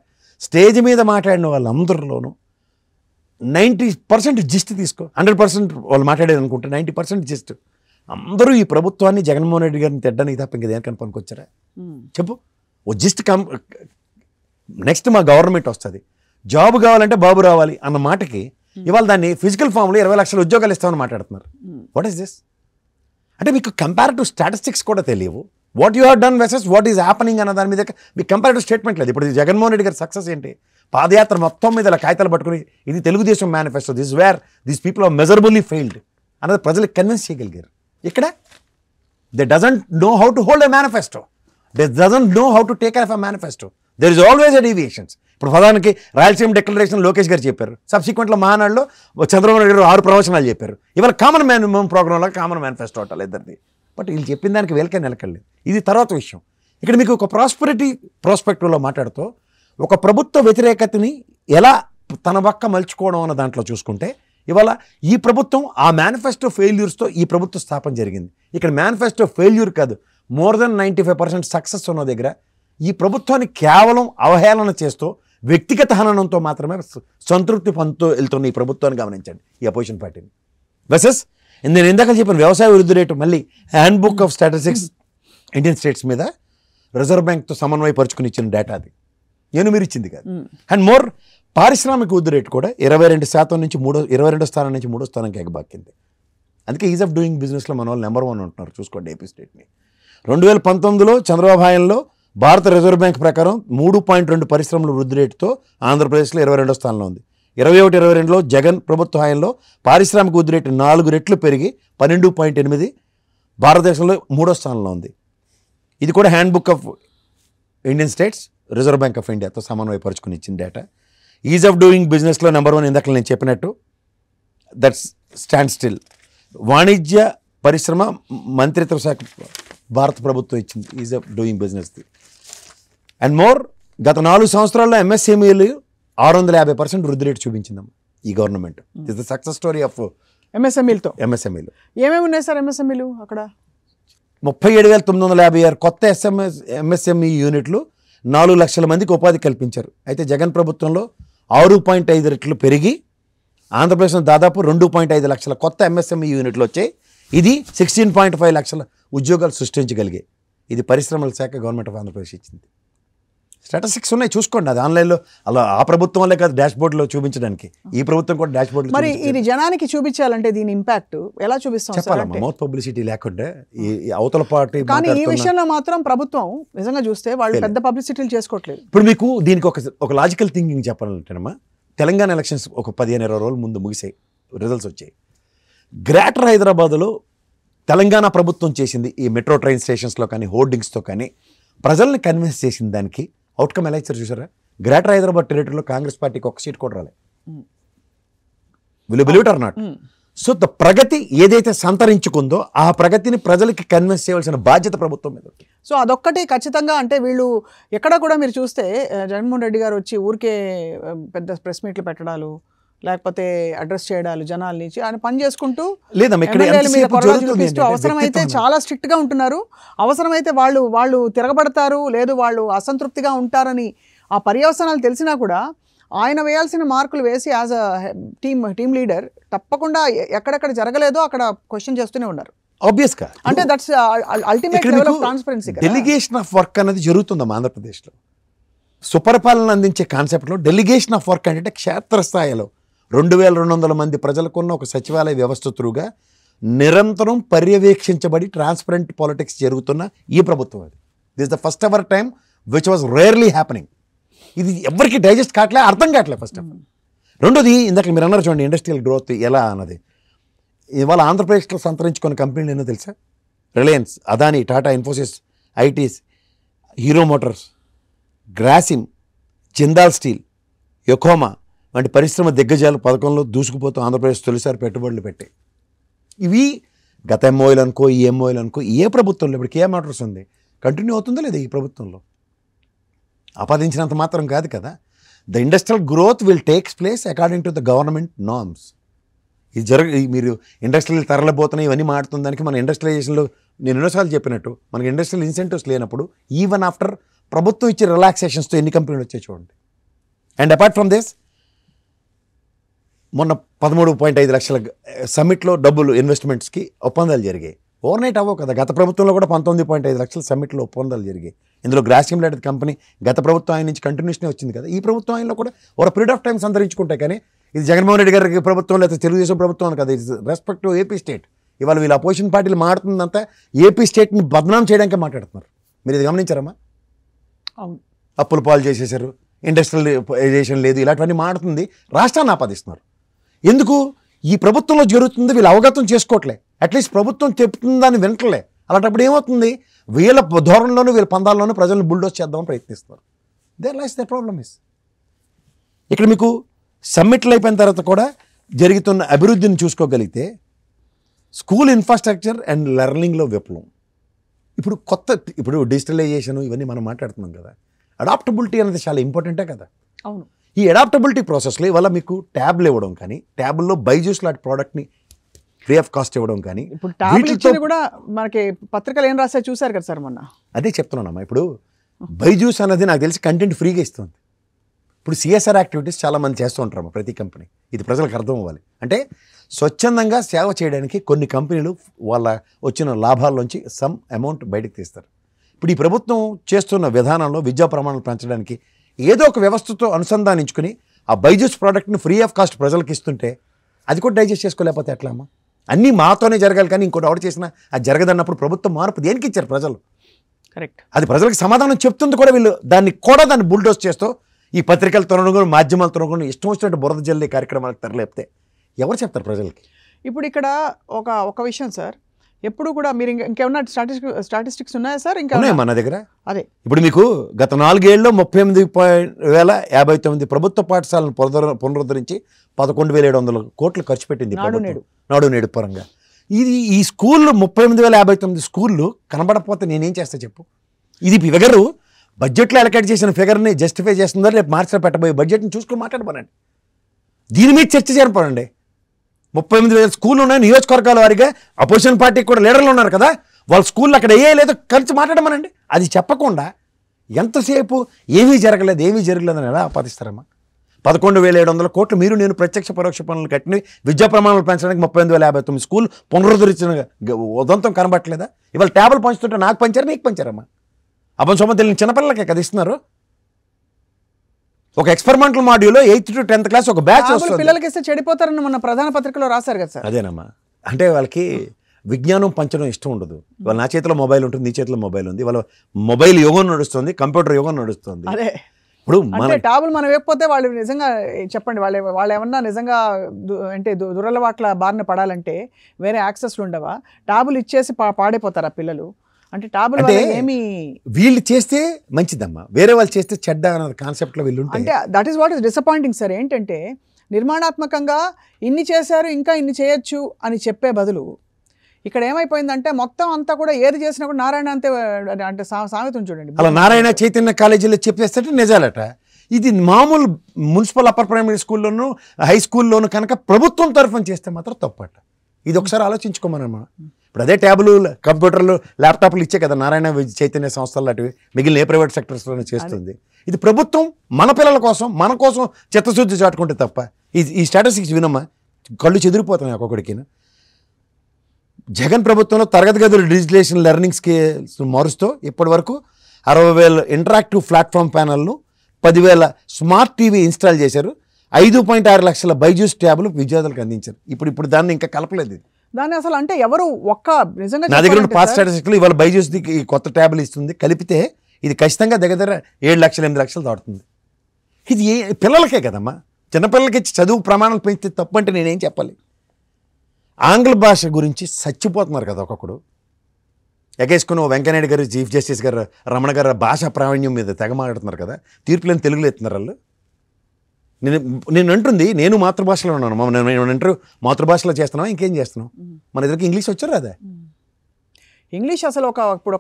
స్టేజ్ మీద మాట్లాడిన వాళ్ళందరిలోనూ 90% జిస్ట్ తీసుకో. 100% వాళ్ళు మాట్లాడేది అనుకుంటే 90% జిస్ట్. అందరూ ఈ ప్రభుత్వాన్ని జగన్మోహన్ రెడ్డి గారిని తిట్టడానికి తప్ప ఇంకా దేనికని పనికొచ్చారా చెప్పు. ఓ జిస్ట్ నెక్స్ట్ మా గవర్నమెంట్ వస్తుంది, జాబ్ కావాలంటే బాబు రావాలి అన్న మాటకి ఇవాళ దాన్ని ఫిజికల్ ఫామ్లో 20 లక్షల ఉద్యోగాలు ఇస్తామని మాట్లాడుతున్నారు. What is this? అంటే మీకు కంపారిటివ్ స్టాటిస్టిక్స్ కూడా తెలియవు. What you have done వెసెస్ what is happening అన్న దాని మీద మీకు కంపారిటివ్ స్టేట్మెంట్ లేదు. ఇప్పుడు జగన్మోహన్ రెడ్డి గారి సక్సెస్ ఏంటి? పాదయాత్ర మొత్తం మీద ఇలా కాగితాలు పట్టుకుని ఇది Telugu Desam manifesto, this were these people are measurably failed అన్నది ప్రజలకు కన్విన్స్ చేయగలిగారు. ఇక్కడ they doesn't know how to hold a manifesto, they doesn't know how to take care of a manifesto. There is always a deviations. ఇప్పుడు ప్రధానికి Rayalaseema declaration Lokesh గారు చెప్పారు, సబ్సిక్వెంట్లో మహానాడులో చంద్రబాబు నాయుడు గారు 6 ప్రవచనాలు చెప్పారు. ఇవాళ కామన్ ప్రోగ్రాంలో కామన్ మేనిఫెస్టో అట్టాలి ఇద్దరిది. బట్ వీళ్ళు చెప్పిన దానికి వీళ్ళకే నిలకలేదు. ఇది తర్వాత విషయం. ఇక్కడ మీకు ఒక ప్రాస్పెరిటీ ప్రాస్పెక్టివ్లో మాట్లాడుతూ ఒక ప్రభుత్వ వ్యతిరేకతని ఎలా తన పక్క మలుచుకోవడం అన్న దాంట్లో చూసుకుంటే ఇవాళ ఈ ప్రభుత్వం ఆ మేనిఫెస్టో ఫెయిల్యూర్స్తో ఈ ప్రభుత్వ స్థాపన జరిగింది. ఇక్కడ మేనిఫెస్టో ఫెయిల్యూర్ కాదు, మోర్ దెన్ 95% సక్సెస్ ఉన్న దగ్గర ఈ ప్రభుత్వాన్ని కేవలం అవహేళన చేస్తూ వ్యక్తిగత హననంతో మాత్రమే సంతృప్తి పొందుతూ వెళ్తున్న ఈ ప్రభుత్వాన్ని గమనించండి, ఈ అపోజిషన్ పార్టీని. వెసెస్ నేను ఇందాక చెప్పిన వ్యవసాయ వృద్ధి రేటు మళ్ళీ hand book of statistics Indian states మీద రిజర్వ్ బ్యాంక్తో సమన్వయపరుచుకుని ఇచ్చిన డేటా అది, మీరు ఇచ్చింది కాదు. అండ్ మోర్ పారిశ్రామిక వృద్ధి రేటు కూడా 22% నుంచి 22 స్థానం నుంచి 3వ స్థానానికి ఎగబాకింది. అందుకే ఈజ్ ఆఫ్ డూయింగ్ బిజినెస్లో మన వాళ్ళు నెంబర్ 1 ఉంటున్నారు. చూసుకోండి ఏపీ స్టేట్ని. 2019లో చంద్రబాబు హయాంలో భారత రిజర్వ్ బ్యాంక్ ప్రకారం 3.2 పరిశ్రమల వృద్ధి రేటుతో ఆంధ్రప్రదేశ్లో 22వ స్థానంలో ఉంది. 21-22లో జగన్ ప్రభుత్వ హయాంలో పారిశ్రామిక వృద్ధి రేటు 4 రెట్లు పెరిగి 12.8 భారతదేశంలో 3వ స్థానంలో ఉంది. ఇది కూడా hand book of Indian states reserve bank of ఇండియాతో సమన్వయపరుచుకుని ఇచ్చిన డేటా. ఈజ్ ఆఫ్ డూయింగ్ బిజినెస్లో నెంబర్ 1 ఇందాక నేను చెప్పినట్టు దట్స్ స్టాండ్ స్టిల్. వాణిజ్య పరిశ్రమ మంత్రిత్వ శాఖ భారత ప్రభుత్వం ఇచ్చింది ఈజ్ ఆఫ్ డూయింగ్ బిజినెస్ది. అండ్ మోర్ గత 4 సంవత్సరాల్లో ఎంఎస్ఎంఈలు 650% వృద్ధి రేటు చూపించిందమ్మ ఈ government. Is the success story of ఎంఎస్ఎంఈలు. ఏమేమి ఉన్నాయి సార్ ఎంఎస్ఎంఈలు? అక్కడ 37,956 కొత్త ఎంఎస్ఎంఈ యూనిట్లు 4 లక్షల మందికి ఉపాధి కల్పించారు. అయితే జగన్ ప్రభుత్వంలో 6.5 రెట్లు పెరిగి ఆంధ్రప్రదేశ్లో దాదాపు 2.5 లక్షల కొత్త ఎంఎస్ఎంఈ యూనిట్లు వచ్చాయి. ఇది 16.5 లక్షల ఉద్యోగాలు సృష్టించగలిగాయి. ఇది పరిశ్రమల శాఖ గవర్నమెంట్ ఆఫ్ ఆంధ్రప్రదేశ్ ఇచ్చింది. స్టాటిస్టిక్స్ ఉన్నాయి, చూసుకోండి. అది ఆన్లైన్లో అలా ఆ ప్రభుత్వం వల్లే కాదు డాష్ బోర్డులో చూపించడానికి, ఈ ప్రభుత్వం కూడా డాష్ బోర్డులో. మరి ఇది జనానికి చూపించాలంటే దీని ఇంపాక్ట్ ఎలా చూపిస్తాం? చెప్పాలమ్మా, మౌత్ పబ్లిసిటీ లేకుండా ఈ అవతల పార్టీ. కానీ ఈ విషయంలో మాత్రం ప్రభుత్వం నిజంగా చూస్తే వాళ్ళు పెద్ద పబ్లిసిటీలు చేసుకోవట్లేదు. ఇప్పుడు మీకు దీనికి ఒక లాజికల్ థింకింగ్ చెప్పాలంటేనమ్మా, తెలంగాణ ఎలక్షన్స్ ఒక 15-20 రోజుల ముందు ముగిసాయి, రిజల్ట్స్ వచ్చాయి. గ్రేటర్ హైదరాబాద్లో తెలంగాణ ప్రభుత్వం చేసింది ఈ మెట్రో ట్రైన్ స్టేషన్స్లో కానీ హోర్డింగ్స్తో కానీ ప్రజల్ని కన్విన్స్ చేసిన దానికి అవుట్కమ్ ఎలా ఇచ్చారు చూసారా? గ్రేటర్ హైదరాబాద్ టెరిటరీలో కాంగ్రెస్ పార్టీకి 1 సీట్ కూడా రాలేదు. Will you believe it or not? So the ప్రగతి ఏదైతే సంతరించుకుందో ఆ ప్రగతిని ప్రజలకి కన్విన్స్ చేయవలసిన బాధ్యత ప్రభుత్వం మీద. సో అదొక్కటి ఖచ్చితంగా. అంటే వీళ్ళు ఎక్కడ కూడా మీరు చూస్తే జగన్మోహన్ రెడ్డి గారు వచ్చి ఊరికే పెద్ద ప్రెస్ మీట్లు పెట్టడాలు, లేకపోతే అడ్రస్ చేయడాలు జనాల్ని, ఆయన పని చేసుకుంటూ అవసరమైతే చాలా స్ట్రిక్ట్ గా ఉంటున్నారు. అవసరమైతే వాళ్ళు తిరగబడతారు, లేదు వాళ్ళు అసంతృప్తిగా ఉంటారని ఆ పర్యవసనాలు తెలిసినా కూడా ఆయన వేయాల్సిన మార్కులు వేసి యాజ్ అ టీమ్ లీడర్ తప్పకుండా ఎక్కడెక్కడ జరగలేదో అక్కడ క్వశ్చన్ చేస్తూనే ఉన్నారు. ఆబ్వియస్ గా, అంటే that's ultimate level of transparency. Delegation of work అనేది జరుగుతుందమ్మా ఆంధ్రప్రదేశ్లో. సుపరిపాలన అందించే కాన్సెప్ట్లో డెలిగేషన్ ఆఫ్ వర్క్ అంటే క్షేత్రస్థాయిలో 2200 మంది ప్రజలకున్న ఒక సచివాలయ వ్యవస్థ త్రూగా నిరంతరం పర్యవేక్షించబడి ట్రాన్స్పరెంట్ పాలిటిక్స్ జరుగుతున్న ఈ ప్రభుత్వం. అది this the first ever time which was rarely happening. ఇది ఎవరికి డైజెస్ట్ కావట్లే, అర్థం కావట్లే ఫస్ట్ ఆఫ్ ఆల్. రెండోది ఇందాక మీరు అన్నారు చూడండి, ఇండస్ట్రియల్ గ్రోత్ ఎలా అన్నది. ఇవాళ ఆంధ్రప్రదేశ్లో సంతరించుకున్న కంపెనీలు ఎన్నో తెలుసా? Reliance, Adani, Tata, Infosys, ITC, Hero Motors, Grasim, Jindal steel, Yokohama వంటి పరిశ్రమ దిగ్గజాలు పథకంలో దూసుకుపోతూ ఆంధ్రప్రదేశ్ తొలిసారి పెట్టుబడులు పెట్టాయి. ఇవి గత ఎంఓఎల్ అనుకో, ఈ ఎంఓఎల్ అనుకో, ఏ ప్రభుత్వంలో ఇప్పుడు కేఏ మోటార్స్ ఉంది, కంటిన్యూ అవుతుందో లేదా ఈ ప్రభుత్వంలో? ఆపాదించినంత మాత్రం కాదు కదా. The industrial growth will takes place according to the government norms. ఇది మీరు ఇండస్ట్రియల్ తరలిపోతున్నాయి ఇవన్నీ మాడుతుందానికి మన ఇండస్ట్రియలైజేషన్లో నేను ఎన్నోసార్లు చెప్పినట్టు మనకి ఇండస్ట్రియల్ ఇన్సెంటివ్స్ లేనప్పుడు ఈవెన్ ఆఫ్టర్ ప్రభుత్వం ఇచ్చే రిలాక్సేషన్స్తో ఎన్ని కంపెనీలు వచ్చాయి చూడండి. అండ్ అపార్ట్ ఫ్రమ్ దిస్ మొన్న 13.5 లక్షల సమ్మిట్లో డబ్బులు ఇన్వెస్ట్మెంట్స్కి ఒప్పందాలు జరిగాయి. ఓవర్ నైట్ అవ్వవు కదా. గత ప్రభుత్వంలో కూడా 19.5 లక్షల సమ్మిట్లో ఒప్పందాలు జరిగాయి. ఇందులో గ్రాసిమ్ లాంటి కంపెనీ గత ప్రభుత్వం ఆయన నుంచి కంటిన్యూషన్ వచ్చింది కదా. ఈ ప్రభుత్వం ఆయనలో కూడా ఒక పీరియడ్ ఆఫ్ టైం సంతరించుకుంటాయి. కానీ ఇది జగన్మోహన్ రెడ్డి గారికి ప్రభుత్వం లేదా తెలుగుదేశం ప్రభుత్వం కదా. ఇది రెస్పెక్ట్ టు ఏపీ స్టేట్. ఇవాళ వీళ్ళు అపోజిషన్ పార్టీలు మాట్లాడుతుందంతా ఏపీ స్టేట్ని బదనాం చేయడానికే మాట్లాడుతున్నారు. మీరు ఇది గమనించారమ్మా? అవును, అప్పులు పాలు చేసేసారు, ఇండస్ట్రియలైజేషన్ లేదు, ఇలాంటివన్నీ మాడుతుంది, రాష్ట్రాన్ని ఆపాదిస్తున్నారు. ఎందుకు? ఈ ప్రభుత్వంలో జరుగుతుంది వీళ్ళు అవగతం చేసుకోవట్లే. అట్లీస్ట్ ప్రభుత్వం చెప్తుందని వినట్లే. అలాంటప్పుడు ఏమవుతుంది? వీళ్ళ ధోరణిలోనూ వీళ్ళ పందాల్లోనూ ప్రజలను బుల్డోస్ చేద్దామని ప్రయత్నిస్తారు. There lies the problem is. ఇక్కడ మీకు సమ్మిట్లు అయిపోయిన తర్వాత కూడా జరుగుతున్న అభివృద్ధిని చూసుకోగలిగితే స్కూల్ ఇన్ఫ్రాస్ట్రక్చర్ అండ్ లెర్నింగ్లో విప్లవం. ఇప్పుడు డిజిటలైజేషన్ ఇవన్నీ మనం మాట్లాడుతున్నాం కదా. అడాప్టబిలిటీ అనేది చాలా ఇంపార్టెంటే కదా. అవును. ఈ అడాప్టబిలిటీ ప్రాసెస్లో ఇవాళ మీకు ట్యాబ్లు ఇవ్వడం కానీ, ట్యాబ్లో బైజూస్ లాంటి ప్రోడక్ట్ని ఫ్రీ ఆఫ్ కాస్ట్ ఇవ్వడం కానీ, ఇప్పుడు ట్యాబ్లు ఇచ్చేది కూడా మనకి పత్రికలు ఏం రాసా చూసారు కదా సార్ మొన్న. అదే చెప్తున్నానమ్మా. ఇప్పుడు బైజూస్ అనేది నాకు తెలిసి కంటెంట్ ఫ్రీగా ఇస్తుంది. ఇప్పుడు సిఎస్ఆర్ యాక్టివిటీస్ చాలామంది చేస్తూ ఉంటారమ్మా ప్రతి కంపెనీ. ఇది ప్రజలకు అర్థం అవ్వాలి. అంటే స్వచ్ఛందంగా సేవ చేయడానికి కొన్ని కంపెనీలు వాళ్ళ వచ్చిన లాభాల్లోంచి సమ్ అమౌంట్ బయటకు తీస్తారు. ఇప్పుడు ఈ ప్రభుత్వం చేస్తున్న విధానంలో విద్యా ప్రమాణాలు పెంచడానికి ఏదో ఒక వ్యవస్థతో అనుసంధానించుకుని ఆ బైజూస్ ప్రోడక్ట్ని ఫ్రీ ఆఫ్ కాస్ట్ ప్రజలకు ఇస్తుంటే అది కూడా డైజెస్ట్ చేసుకోలేకపోతే ఎట్లా అమ్మా? అన్నీ మాతోనే జరగాలి కానీ ఇంకోటి ఎవరు చేసినా అది జరగదన్నప్పుడు ప్రభుత్వం మార్పు దేనికి ఇచ్చారు ప్రజలు? కరెక్ట్. అది ప్రజలకు సమాధానం చెప్తుంది కూడా. వీళ్ళు దాన్ని బుల్డోస్ చేస్తూ ఈ పత్రికల తొనగొని మాధ్యమాల తొనగొని ఇష్టం వచ్చినట్టు బురద జల్లే కార్యక్రమాలకు తెరలేపితే ఎవరు చెప్తారు ప్రజలకి? ఇప్పుడు ఇక్కడ ఒక విషయం సార్, ఎప్పుడు కూడా మీరు ఇంకేమన్నా స్టాటిస్టిక్స్ ఉన్నాయా సార్? ఇంకా ఉన్నాయా మన దగ్గర? అదే ఇప్పుడు మీకు గత 4 ఏళ్ళలో 38,059 ప్రభుత్వ పాఠశాలను పునరుద్ధరించి 11,700 కోట్లు ఖర్చు పెట్టింది నాడు నేడు పరంగా. ఈ స్కూళ్ళు 38,059 స్కూళ్ళు కనబడకపోతే నేనేం చేస్తా చెప్పు? ఇది ఫిగరు బడ్జెట్లో అలకేట్ చేసిన ఫిగర్ని జస్టిఫై చేస్తుందా? రేపు మార్చిలో పెట్టబోయే బడ్జెట్ని చూసుకుని మాట్లాడమనండి. దీని మీద చర్చ జరపండి. 38,000 స్కూళ్ళు ఉన్నాయి నియోజకవర్గాల వారిగా. అపోజిషన్ పార్టీకి కూడా లీడర్లు ఉన్నారు కదా, వాళ్ళ స్కూళ్ళు అక్కడ లేదో కలిసి మాట్లాడమనండి. అది చెప్పకుండా ఎంతసేపు ఏమీ జరగలేదని ఎలా ఆపాదిస్తారమ్మా? 11,700 కోట్లు మీరు నేను ప్రత్యక్ష పరోక్ష పనులు కట్టిన విద్యా ప్రమాణాలు పెంచడానికి 38,059 స్కూల్ పునరుద్ధరించిన ఉదంతం కనబట్టలేదా? ఇవాళ ట్యాబ్లు పంచుతుంటే నాకు పంచారు, మీకు పంచారమ్మా. అబ్బం సొమ్మ తెలియని చిన్నపిల్లలకే కదా ఇస్తున్నారు. ఒక ఎక్స్పెరిమెంటల్ మాడ్యూల్లో 8th to 10th క్లాస్ ఒక బ్యాచ్ వస్తుంది. పిల్లలకి ఇస్తే చెడిపోతారని మన ప్రధాన పత్రికలో రాశారు కదా సార్. అదేనమ్మా. అంటే వాళ్ళకి విజ్ఞానం పంచడం ఇష్టం ఉండదు. వాళ్ళ నా చేతిలో మొబైల్ ఉంటుంది, నీ చేతిలో మొబైల్ ఉంది. వాళ్ళ మొబైల్ యుగం నడుస్తుంది, కంప్యూటర్ యుగం నడుస్తుంది. అదే ఇప్పుడు అంటే ట్యాబులు మనం వేయకపోతే వాళ్ళు నిజంగా చెప్పండి, వాళ్ళు ఏమన్నా నిజంగా అంటే దురలవాట్ల బారిన పడాలంటే వేరే యాక్సెస్లు ఉండవా? ట్యాబులు ఇచ్చేసి పాడైపోతారు ఆ పిల్లలు. అంటే ట్యాబులు ఏమి వీళ్ళు చేస్తే మంచిదమ్మా, వేరే వాళ్ళు చేస్తే చెడ్డ అన్న కాన్సెప్ట్లో వీళ్ళు అంటే that is what is disappointing sir. ఏంటంటే నిర్మాణాత్మకంగా ఇన్ని చేశారు ఇంకా ఇన్ని చేయొచ్చు అని చెప్పే బదులు ఇక్కడ ఏమైపోయిందంటే మొత్తం అంతా కూడా ఏది చేసినా కూడా నారాయణ అంతే అంటే సామెతం చూడండి. అలా నారాయణ చైతన్య కాలేజీలో చెప్పేస్తే నిజాలట. ఇది మామూలు మున్సిపల్ అప్పర్ ప్రైమరీ స్కూల్లోనూ హై స్కూల్లోనూ కనుక ప్రభుత్వం తరఫున చేస్తే మాత్రం తప్పట. ఇది ఒకసారి ఆలోచించుకోమనమ్మా. ఇప్పుడు అదే ట్యాబులు, కంప్యూటర్లు, ల్యాప్టాప్లు ఇచ్చే కదా నారాయణ చైతన్య సంస్థలు లాంటివి మిగిలిన ఏ ప్రైవేట్ సెక్టర్స్లోనే చేస్తుంది. ఇది ప్రభుత్వం మన పిల్లల కోసం మన కోసం చిత్తశుద్ధి చాటుకుంటే తప్ప ఈ స్టాటిస్టిక్స్ వినమ్మా కళ్ళు చెదిరిపోతున్నాయి ఒక్కొక్కడికి. జగన్ ప్రభుత్వంలో తరగతి గదులు డిజిటలైజేషన్ లెర్నింగ్ స్కిల్స్ మారుస్తూ ఇప్పటి వరకు 60,000 ఇంటరాక్టివ్ ప్లాట్ఫామ్ ప్యానల్ను 10,000 స్మార్ట్ టీవీ ఇన్స్టాల్ చేశారు. 5.6 లక్షల బైజూస్ ట్యాబ్లు విద్యార్థులకు అందించారు. ఇప్పుడు దాన్ని ఇంకా కలపలేదు. దాన్ని అసలు అంటే ఎవరు నిజంగా నా దగ్గర పాస్ స్టాటిస్టిక్లు ఇవాళ బైజూస్ది ఈ కొత్త ట్యాబ్లు ఇస్తుంది. కలిపితే ఇది ఖచ్చితంగా దగ్గర 7 లక్షలు 8 లక్షలు దాటుతుంది. ఇది పిల్లలకే కదమ్మా, చిన్నపిల్లలకి చదువు ప్రమాణాలు పెంచితే తప్పు అంటే నేనేం చెప్పాలి? ఆంగ్ల భాష గురించి చచ్చిపోతున్నారు కదా ఒక్కొక్కడు. ఎగేసుకుని వెంకయ్యనాయుడు గారు, చీఫ్ జస్టిస్ గారు, రమణ గారు భాషా ప్రావీణ్యం మీద తెగ మాట్లాడుతున్నారు కదా. తీర్పులను తెలుగులో ఎత్తున్నారు వాళ్ళు. నేను అంటుంది నేను మాతృభాషలో ఉన్నాను. నేను అంటారు మాతృభాషలో చేస్తున్నాం, ఇంకేం చేస్తున్నాం? మన ఇద్దరికి ఇంగ్లీష్ వచ్చారు అదే. ఇంగ్లీష్ అసలు ఇప్పుడు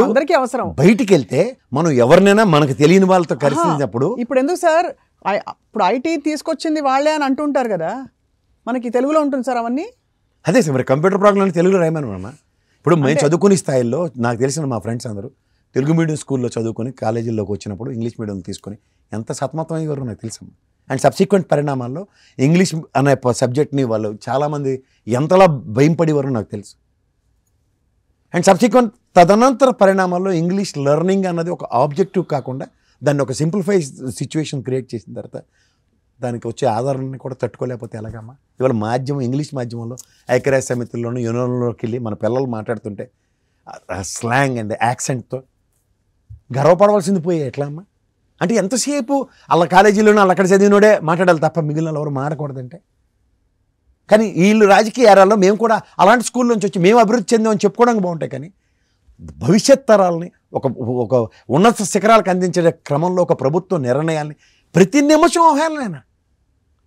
అందరికీ అవసరం. బయటికి వెళ్తే మనం ఎవరినైనా మనకు తెలియని వాళ్ళతో కలిసినప్పుడు ఇప్పుడు ఎందుకు సార్ ఇప్పుడు ఐటీ తీసుకొచ్చింది వాళ్ళే అని అంటుంటారు కదా, మనకి తెలుగులో ఉంటుంది సార్ అవన్నీ. అదే సార్, మరి కంప్యూటర్ ప్రోగ్రామ్ తెలుగులో రాయమనమ్మా. ఇప్పుడు మేము చదువుకునే స్థాయిలో నాకు తెలిసిన మా ఫ్రెండ్స్ అందరూ తెలుగు మీడియం స్కూల్లో చదువుకొని కాలేజీల్లోకి వచ్చినప్పుడు ఇంగ్లీష్ మీడియం తీసుకొని ఎంత సతమతం అయ్యారో నాకు తెలుసు. అండ్ సబ్సిక్వెంట్ పరిణామాల్లో ఇంగ్లీష్ అనే సబ్జెక్ట్ని వాళ్ళు చాలామంది ఎంతలా భయంపడేవారో నాకు తెలుసు. అండ్ సబ్సిక్వెంట్ తదనంతర పరిణామాల్లో ఇంగ్లీష్ లెర్నింగ్ అన్నది ఒక ఆబ్జెక్టివ్ కాకుండా దాన్ని ఒక సింప్లిఫై సిచ్యువేషన్ క్రియేట్ చేసిన తర్వాత దానికి వచ్చే ఆధారాన్ని కూడా తట్టుకోలేకపోతే ఎలాగమ్మా? ఇవాళ మాధ్యమం ఇంగ్లీష్ మాధ్యమంలో ఐక్యరాజ్య సమితిలోనూ యూనియన్లోకి వెళ్ళి మన పిల్లలు మాట్లాడుతుంటే స్లాంగ్ అండ్ యాక్సెంట్తో గర్వపడవలసింది పోయే ఎట్లా అమ్మా? అంటే ఎంతసేపు అలా కాలేజీలోనూ అలా అక్కడ చదివినోడే మాట్లాడాలి తప్ప మిగిలిన ఎవరు మాట్లాడకూడదంటే. కానీ వీళ్ళు రాజకీయ ఏరాల్లో మేము కూడా అలాంటి స్కూల్ నుంచి వచ్చి మేము అభివృద్ధి చెందామని చెప్పుకోవడానికి బాగుంటాయి. కానీ భవిష్యత్ తరాలని ఒక ఉన్నత శిఖరాలకు అందించే క్రమంలో ఒక ప్రభుత్వ నిర్ణయాల్ని ప్రతి నిమిషం అవహేళనైనా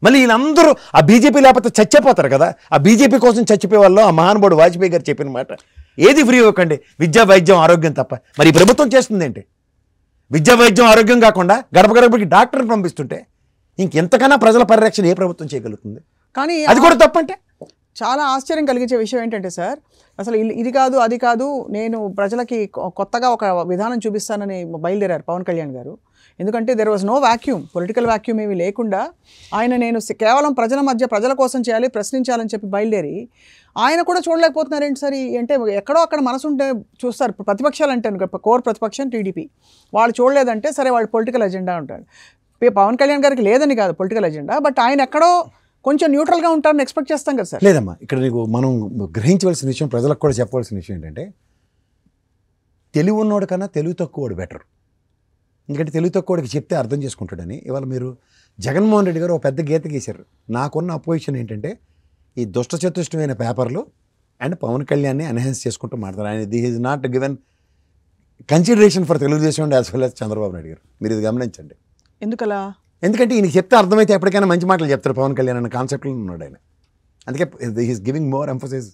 మళ్ళీ వీళ్ళందరూ ఆ బీజేపీ లేకపోతే చచ్చిపోతారు కదా. ఆ బీజేపీ కోసం చచ్చిపోయే వాళ్ళు ఆ మహానుభావుడు వాజ్పేయి గారు చెప్పిన మాట, ఏది ఫ్రీ ఇవ్వకండి, విద్యా వైద్యం ఆరోగ్యం తప్ప. మరి ఈ ప్రభుత్వం చేస్తుంది ఏంటి? విద్యా వైద్యం ఆరోగ్యం కాకుండా గడప గడపకి డాక్టర్ని పంపిస్తుంటే ఇంకెంతకన్నా ప్రజల పరిరక్షణ ఏ ప్రభుత్వం చేయగలుగుతుంది? కానీ అది కూడా తప్పంటే చాలా ఆశ్చర్యం కలిగించే విషయం ఏంటంటే సార్, అసలు ఇది కాదు అది కాదు, నేను ప్రజలకి కొత్తగా ఒక విధానం చూపిస్తానని బయలుదేరారు పవన్ కళ్యాణ్ గారు. ఎందుకంటే there was no vacuum, political vacuum ఏమీ లేకుండా నేను కేవలం ప్రజల మధ్య ప్రజల కోసం చేయాలి, ప్రశ్నించాలని చెప్పి బయలుదేరి ఆయన కూడా చూడలేకపోతున్నారేంటి సార్? అంటే ఎక్కడో అక్కడ మనసుంటే చూస్తారు. ప్రతిపక్షాలు అంటే కోర్ ప్రతిపక్షం టీడీపీ, వాళ్ళు చూడలేదంటే సరే వాళ్ళు పొలిటికల్ ఎజెండా ఉంటారు. పవన్ కళ్యాణ్ గారికి లేదని కాదు పొలిటికల్ ఎజెండా, బట్ ఆయన ఎక్కడో కొంచెం న్యూట్రల్గా ఉంటారని ఎక్స్పెక్ట్ చేస్తాం కదా సార్. లేదమ్మా, ఇక్కడ నీకు మనం గ్రహించవలసిన విషయం, ప్రజలకు కూడా చెప్పవలసిన విషయం ఏంటంటే తెలివి ఉన్నోడు కన్నా తెలివి తక్కువడు బెటర్. ఎందుకంటే తెలివి తక్కువడికి చెప్తే అర్థం చేసుకుంటాడని. ఇవాళ మీరు జగన్మోహన్ రెడ్డి గారు ఒక పెద్ద గీత గీశారు. నాకున్న అపోజిషన్ ఏంటంటే ఈ దుష్ట చతుష్టమైన పేపర్లు అండ్ పవన్ కళ్యాణ్ని ఎన్హాన్స్ చేసుకుంటూ మాట్లాడారు. ఆయన this is not given consideration for Telugu Desam and as well as Chandrababu Naidu గారు. మీరు ఇది గమనించండి. ఎందుకలా? ఎందుకంటే ఈయనకి చెప్తే అర్థమైతే ఎప్పటికైనా మంచి మాటలు చెప్తారు పవన్ కళ్యాణ్ అనే కాన్సెప్ట్లో ఉన్నాడు ఆయన. అందుకే he's giving more emphasis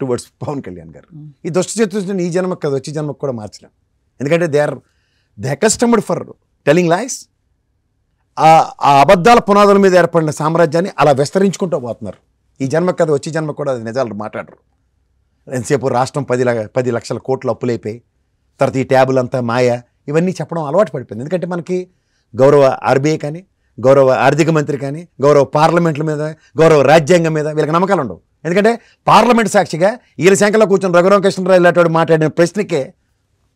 towards Pawan Kalyan గారు. ఈ దుష్ట చతుష్టం ఈ జన్మకు కాదు వచ్చే జన్మకు కూడా మార్చలేం. ఎందుకంటే they are accustomed for telling lies. ఆ అబద్ధాల పునాదుల మీద ఏర్పడిన సామ్రాజ్యాన్ని అలా విస్తరించుకుంటూ పోతున్నారు. ఈ జన్మకు కాదు వచ్చే జన్మకు కూడా అది నిజాలు మాట్లాడరు. ఎంతసేపు రాష్ట్రం 10 లక్షల కోట్లు అప్పులైపోయి తర్వాత ఈ ట్యాబులు అంతా మాయ ఇవన్నీ చెప్పడం అలవాటు పడిపోయింది. ఎందుకంటే మనకి గౌరవ ఆర్బీఐ కానీ, గౌరవ ఆర్థిక మంత్రి కానీ, గౌరవ పార్లమెంట్ల మీద, గౌరవ రాజ్యాంగం మీద వీళ్ళకి నమ్మకాలు ఉండవు. ఎందుకంటే పార్లమెంట్ సాక్షిగా వీళ్ళ శాఖలో కూర్చొని రఘురామకృష్ణరావు ఇలాంటి మాట్లాడిన ప్రశ్నకే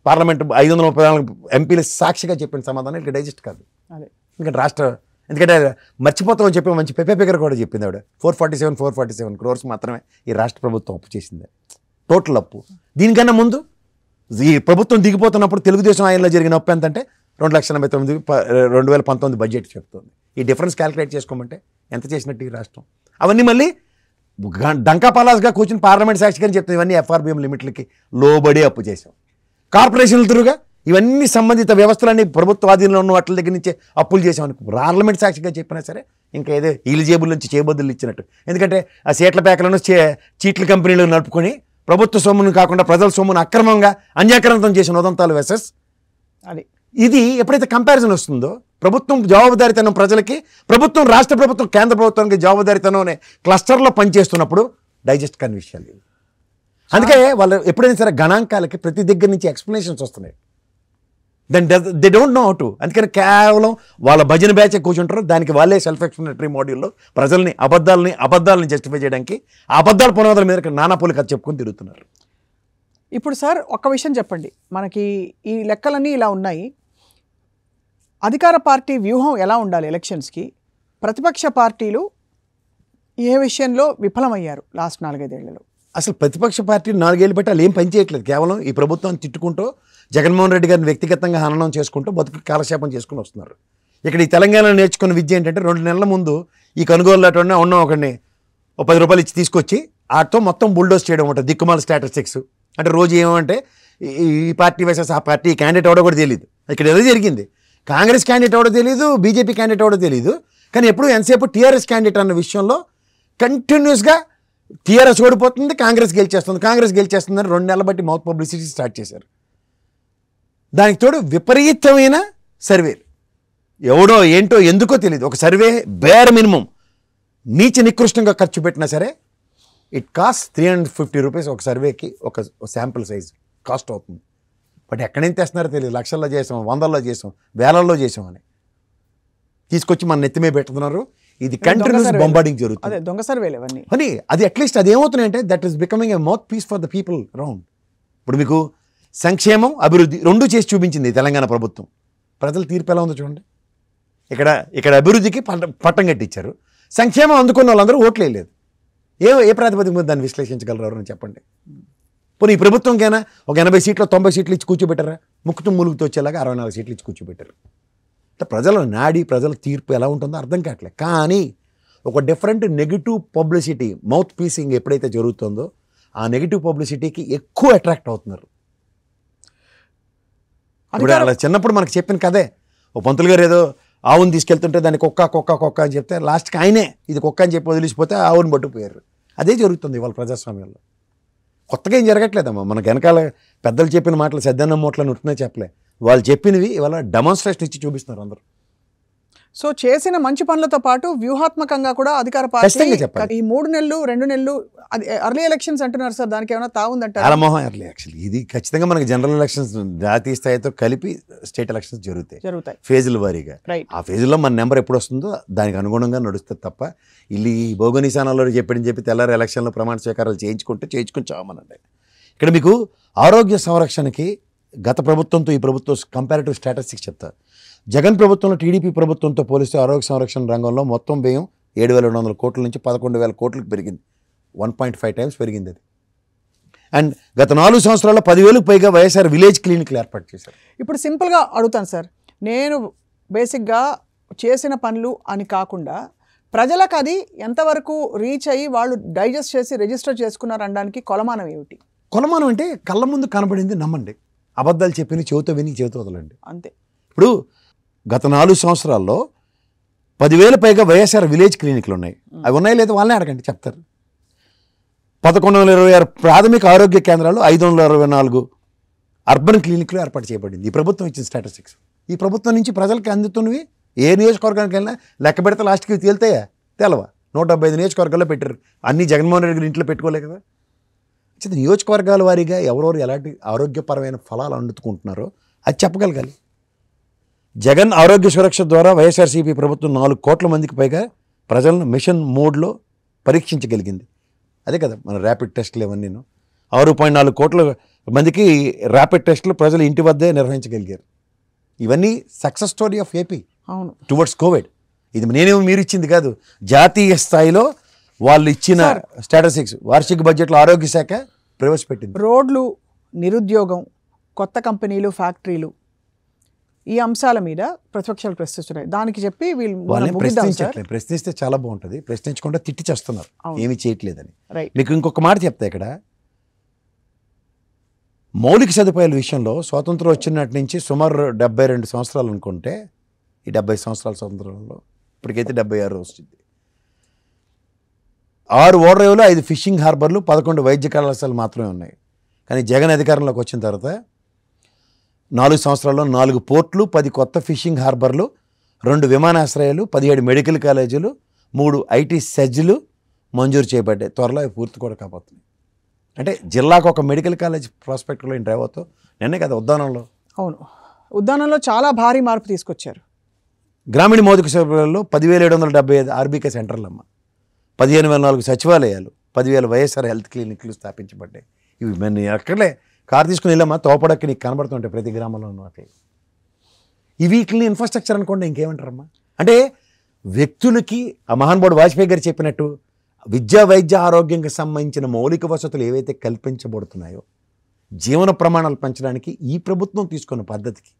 పార్లమెంట్ 534 ఎంపీలు సాక్షిగా చెప్పిన సమాధానం ఇక్కడ డైజెస్ట్ కాదు. ఎందుకంటే మర్చిపోతామని చెప్పి మంచి పెప్పేపేకర్ కూడా చెప్పింది ఆవిడ. 447 crores మాత్రమే ఈ రాష్ట్ర ప్రభుత్వం అప్పు చేసింది, టోటల్ అప్పు. దీనికన్నా ముందు ఈ ప్రభుత్వం దిగిపోతున్నప్పుడు తెలుగుదేశం ఆయనలో జరిగిన అప్పు ఎంతంటే 2,89,000 2019 బడ్జెట్ చెప్తుంది. ఈ డిఫరెన్స్ క్యాలిక్యులేట్ చేసుకోమంటే ఎంత చేసినట్టు ఈ రాష్ట్రం? అవన్నీ మళ్ళీ డంకాపాలాస్గా కూర్చుని పార్లమెంట్ సాక్షిగా చెప్తుంది. ఇవన్నీ ఎఫ్ఆర్బిఎం లిమిట్లకి లోబడి అప్పు చేసాం. కార్పొరేషన్ల తిరుగుగా ఇవన్నీ సంబంధిత వ్యవస్థలన్నీ ప్రభుత్వ ఆధీనంలో ఉన్న వాటి దగ్గర నుంచే అప్పులు చేసామని పార్లమెంట్ సాక్షిగా చెప్పినా సరే ఇంకా ఏదో వీళ్ళ జేబుల నుంచి చేబద్దులు ఇచ్చినట్టు. ఎందుకంటే ఆ సీట్ల ప్యాకలను చీట్ల కంపెనీలు నడుపుకొని ప్రభుత్వ సొమ్మును కాకుండా ప్రజల సొమ్మును అక్రమంగా అన్యాక్రాంతం చేసిన ఉదంతాలు వెసెస్ అది. ఇది ఎప్పుడైతే కంపారిజన్ వస్తుందో ప్రభుత్వం జవాబుదారీతనం ప్రజలకి, ప్రభుత్వం రాష్ట్ర ప్రభుత్వం కేంద్ర ప్రభుత్వానికి జవాబుదారీతనం అనే క్లస్టర్లో పనిచేస్తున్నప్పుడు డైజెస్ట్ కాని విషయాలు. అందుకే వాళ్ళు ఎప్పుడైనా సరే గణాంకాలకి ప్రతి దగ్గర నుంచి ఎక్స్ప్లెనేషన్స్ వస్తున్నాయి. Then they don't know how to. అందుకని కేవలం వాళ్ళ భజన బ్యాచ్ కూర్చుంటారు. దానికి వాళ్ళే సెల్ఫ్ ఎక్స్ప్లెనేటరీ మోడ్యూల్లో ప్రజల్ని అబద్ధాలని జస్టిఫై చేయడానికి ఆ అబద్ధాల పునాదుల మీద నానా పోలి కథ చెప్పుకొని తిరుగుతున్నారు. ఇప్పుడు సార్ ఒక్క విషయం చెప్పండి, మనకి ఈ లెక్కలన్నీ ఇలా ఉన్నాయి. అధికార పార్టీ వ్యూహం ఎలా ఉండాలి ఎలక్షన్స్కి? ప్రతిపక్ష పార్టీలు ఏ విషయంలో విఫలమయ్యారు లాస్ట్ 4-5 ఏళ్లలో? అసలు ప్రతిపక్ష పార్టీ 4 ఏళ్ళు బట్టి వాళ్ళు ఏం పని చేయట్లేదు. కేవలం ఈ ప్రభుత్వాన్ని తిట్టుకుంటూ జగన్మోహన్ రెడ్డి గారిని వ్యక్తిగతంగా హననం చేసుకుంటూ బతుకు కాలక్షేపం చేసుకుని వస్తున్నారు. ఇక్కడ ఈ తెలంగాణలో నేర్చుకున్న విద్య ఏంటంటే 2 నెలల ముందు ఈ కొనుగోలు అటువంటి ఉన్న ఒకరిని ఒక 10 రూపాయలు ఇచ్చి తీసుకొచ్చి ఆటతో మొత్తం బుల్డోస్ చేయడం ఉంటుంది. దిక్కుమాల స్టాటిస్టిక్స్ అంటే రోజు ఏమంటే ఈ పార్టీ వర్సెస్ ఆ పార్టీ క్యాండిడేట్ ఎవడో కూడా తెలియదు. ఇక్కడ ఏదో జరిగింది, కాంగ్రెస్ క్యాండిడేట్ ఎవడో తెలియదు, బీజేపీ క్యాండిడేట్ ఎవడో తెలియదు. కానీ ఎప్పుడు ఎంతసేపు టీఆర్ఎస్ క్యాండిడేట్ అన్న విషయంలో కంటిన్యూస్గా టీఆర్ఎస్ ఓడిపోతుంది, కాంగ్రెస్ గెలిచేస్తుందని 2 నెలల బట్టి మౌత్ పబ్లిసిటీ స్టార్ట్ చేశారు. దానికి తోడు విపరీతమైన సర్వే, ఎవడో ఏంటో ఎందుకో తెలియదు, ఒక సర్వే బేర్ మినిమం నీచ నికృష్టంగా ఖర్చు పెట్టినా సరే ఇట్ కాస్ట్ 350 రూపీస్ ఒక సర్వేకి ఒక శాంపుల్ సైజ్ కాస్ట్ అవుతుంది. బట్ ఎక్కడి నుంచి తెస్తున్నారో తెలియదు. లక్షల్లో చేసాం, వందల్లో చేసాం, వేలల్లో చేసాం అని తీసుకొచ్చి మన నెత్తిమే పెడుతున్నారు. ఇది కంటిన్యూస్ బొంబార్డింగ్ జరుగుతుంది. దొంగ సర్వేలు అవన్నీ అని అది అట్లీస్ట్ అది ఏమవుతున్నాయంటే that is becoming a mouthpiece for the people round. ఇప్పుడు మీకు సంక్షేమం అభివృద్ధి రెండూ చేసి చూపించింది తెలంగాణ ప్రభుత్వం. ప్రజల తీర్పు ఎలా ఉందో చూడండి. ఇక్కడ అభివృద్ధికి పట్టం కట్టించారు, సంక్షేమం అందుకున్న వాళ్ళందరూ ఓట్లు వేయలేదు. ఏ ప్రాతిపదిక మీద దాన్ని విశ్లేషించగలరు ఎవరని చెప్పండి. పోనీ ఈ ప్రభుత్వంకైనా ఒక 80 సీట్లు 90 సీట్లు ఇచ్చి కూర్చోబెట్టారా? ముక్కుతూ ములుగుతూ వచ్చేలాగా 64 సీట్లు ఇచ్చి కూర్చోబెట్టారు. ప్రజల నాడి ప్రజల తీర్పు ఎలా ఉంటుందో అర్థం కావట్లేదు. కానీ ఒక different negative publicity mouth piecing ఎప్పుడైతే జరుగుతుందో ఆ నెగిటివ్ పబ్లిసిటీకి ఎక్కువ అట్రాక్ట్ అవుతున్నారు. ఇప్పుడు అలా చిన్నప్పుడు మనకు చెప్పిన కదే, ఓ పంతులు గారు ఏదో ఆవును తీసుకెళ్తుంటే దాన్ని కుక్క అని చెప్తే లాస్ట్కి ఆయనే ఇది కుక్క అని చెప్పి వదిలిసిపోతే ఆవును పట్టుకుపోయారు. అదే జరుగుతుంది ఇవాళ ప్రజాస్వామ్యంలో. కొత్తగా ఏం జరగట్లేదమ్మా. మనకు వెనకాల పెద్దలు చెప్పిన మాటలు సద్దన్నం మూటలను ఉంటున్నా చెప్పలే, వాళ్ళు చెప్పినవి ఇవాళ డెమాన్స్ట్రేషన్ ఇచ్చి చూపిస్తున్నారు అందరూ. సో చేసిన మంచి పనులతో పాటు వ్యూహాత్మకంగా కూడా అధికార పార్టీ ఈ 3 నెలలు 2 నెలలు అర్లీ ఎలక్షన్స్ అంటున్నారు సార్, దానికి ఏమైనా తావుందంటారు? చాలా మోహం ఎర్లీ ఎలక్షన్. ఇది ఖచ్చితంగా మనకి జనరల్ ఎలక్షన్స్ జాతీయ స్థాయితో కలిపి స్టేట్ ఎలక్షన్స్ జరుగుతాయి ఫేజుల వారీగా. ఆ ఫేజుల్లో మన నెంబర్ ఎప్పుడు వస్తుందో దానికి అనుగుణంగా నడుస్తుంది తప్ప ఇల్లు ఈ భోగనిశానాల్లో చెప్పి తెల్లారి ఎలక్షన్లో ప్రమాణ స్వీకారాలు చేయించుకుని చావమనండి. ఇక్కడ మీకు ఆరోగ్య సంరక్షణకి గత ప్రభుత్వంతో ఈ ప్రభుత్వం కంపారిటివ్ స్టాటిస్టిక్స్ చెప్తా. జగన్ ప్రభుత్వంలో టీడీపీ ప్రభుత్వంతో పోలిస్తే ఆరోగ్య సంరక్షణ రంగంలో మొత్తం వ్యయం 7,200 కోట్ల నుంచి 11,000 కోట్లకు పెరిగింది. 1.5 టైమ్స్ పెరిగింది అది. అండ్ గత 4 సంవత్సరాల్లో 10,000కు పైగా వైఎస్ఆర్ విలేజ్ క్లినిక్లు ఏర్పాటు చేశారు. ఇప్పుడు సింపుల్గా అడుగుతాను సార్, నేను బేసిక్గా చేసిన పనులు అని కాకుండా ప్రజలకు అది ఎంతవరకు రీచ్ అయ్యి వాళ్ళు డైజెస్ట్ చేసి రిజిస్టర్ చేసుకున్నారు అనడానికి కొలమానం ఏమిటి? కొలమానం అంటే కళ్ళ ముందు కనబడింది నమ్మండి, అబద్ధాలు చెప్పిన చెవితో విని చెవితో వదలండి అంతే. ఇప్పుడు గత 4 సంవత్సరాల్లో 10,000 పైగా వైఎస్ఆర్ విలేజ్ క్లినిక్లు ఉన్నాయి. అవి ఉన్నాయి లేదా వాళ్ళనే అడగండి చెప్తారు. 1126 ప్రాథమిక ఆరోగ్య కేంద్రాలు, 524 అర్బన్ క్లినిక్లు ఏర్పాటు చేయబడింది. ఈ ప్రభుత్వం ఇచ్చిన స్టాటిస్టిక్స్. ఈ ప్రభుత్వం నుంచి ప్రజలకి అందుతున్నవి ఏ నియోజకవర్గానికి వెళ్ళినా లెక్క పెడితే లాస్ట్కి తేలుతాయా? తెలవా. 175 నియోజకవర్గాల్లో పెట్టారు. అన్నీ జగన్మోహన్ రెడ్డి గారి ఇంట్లో పెట్టుకోలే కదా. నియోజకవర్గాల వారీగా ఎవరెవరు ఎలాంటి ఆరోగ్యపరమైన ఫలాలు అందుకుంటున్నారో అది చెప్పగలగాలి. జగన్ ఆరోగ్య సురక్ష ద్వారా వైఎస్ఆర్సీపీ ప్రభుత్వం 4 కోట్ల మందికి పైగా ప్రజలను మిషన్ మోడ్లో పరీక్షించగలిగింది. అదే కదా మన ర్యాపిడ్ టెస్టులు ఇవన్నీ. 6.4 కోట్ల మందికి ర్యాపిడ్ టెస్టులు ప్రజలు ఇంటి వద్దే నిర్వహించగలిగారు. ఇవన్నీ success story of AP towards Covid. ఇది నేనేమో మీరు ఇచ్చింది కాదు, జాతీయ స్థాయిలో వాళ్ళు ఇచ్చిన స్టాటిస్టిక్స్. వార్షిక బడ్జెట్లో ఆరోగ్య శాఖ ప్రవేశపెట్టింది. రోడ్లు, నిరుద్యోగం, కొత్త కంపెనీలు, ఫ్యాక్టరీలు, ఈ అంశాల మీద ప్రతిపక్షాలు ప్రశ్నిస్తున్నాయి. దానికి చెప్పి వాళ్ళని ప్రశ్నిస్తే చాలా బాగుంటుంది, ప్రశ్నించకుండా తిట్టి చేస్తున్నారు ఏమి చేయట్లేదని. మీకు ఇంకొక మాట చెప్తా, ఇక్కడ మౌలిక సదుపాయాల విషయంలో స్వాతంత్రం వచ్చినటి నుంచి సుమారు 72 సంవత్సరాలు అనుకుంటే, ఈ 70 సంవత్సరాల స్వాతంత్రంలో ఇప్పటికైతే 76 వస్తుంది. 6 ఓడరేవులు, 5 ఫిషింగ్ హార్బర్లు, 11 వైద్య కళాశాలలు మాత్రమే ఉన్నాయి. కానీ జగన్ అధికారంలోకి వచ్చిన తర్వాత 4 సంవత్సరాల్లో 4 పోర్ట్లు, 10 కొత్త ఫిషింగ్ హార్బర్లు, 2 విమానాశ్రయాలు, 17 మెడికల్ కాలేజీలు, 3 ఐటీ సెజ్లు మంజూరు చేయబడ్డాయి. త్వరలో పూర్తి కూడా కాబోతుంది. అంటే జిల్లాకు ఒక మెడికల్ కాలేజ్ ప్రాస్పెక్ట్లో డ్రైవ్ అవుతావు. నిన్నే కదా ఉద్దానంలో. అవును, ఉద్దానంలో చాలా భారీ మార్పు తీసుకొచ్చారు. గ్రామీణ మౌలిక సదుపాయాల్లో 10,775 ఆర్బీకే సెంటర్లమ్మ, 15,004 సచివాలయాలు, 10,000 వైఎస్ఆర్ హెల్త్ క్లినిక్లు స్థాపించబడ్డాయి. ఇవి మన అక్కడలే కారు తీసుకుని వెళ్ళమ్మా, తోపడక్కి నీకు కనబడుతుంటాయి ప్రతి గ్రామంలో ఉన్నట్లు. ఈ వీటిని ఇన్ఫ్రాస్ట్రక్చర్ అనుకోండి, ఇంకేమంటారమ్మా. అంటే వ్యక్తులకి ఆ మహానుభావుడు వాజ్పేయి గారు చెప్పినట్టు విద్యా వైద్య ఆరోగ్యంకి సంబంధించిన మౌలిక వసతులు ఏవైతే కల్పించబడుతున్నాయో, జీవన ప్రమాణాలు పెంచడానికి ఈ ప్రభుత్వం తీసుకున్న పద్ధతికి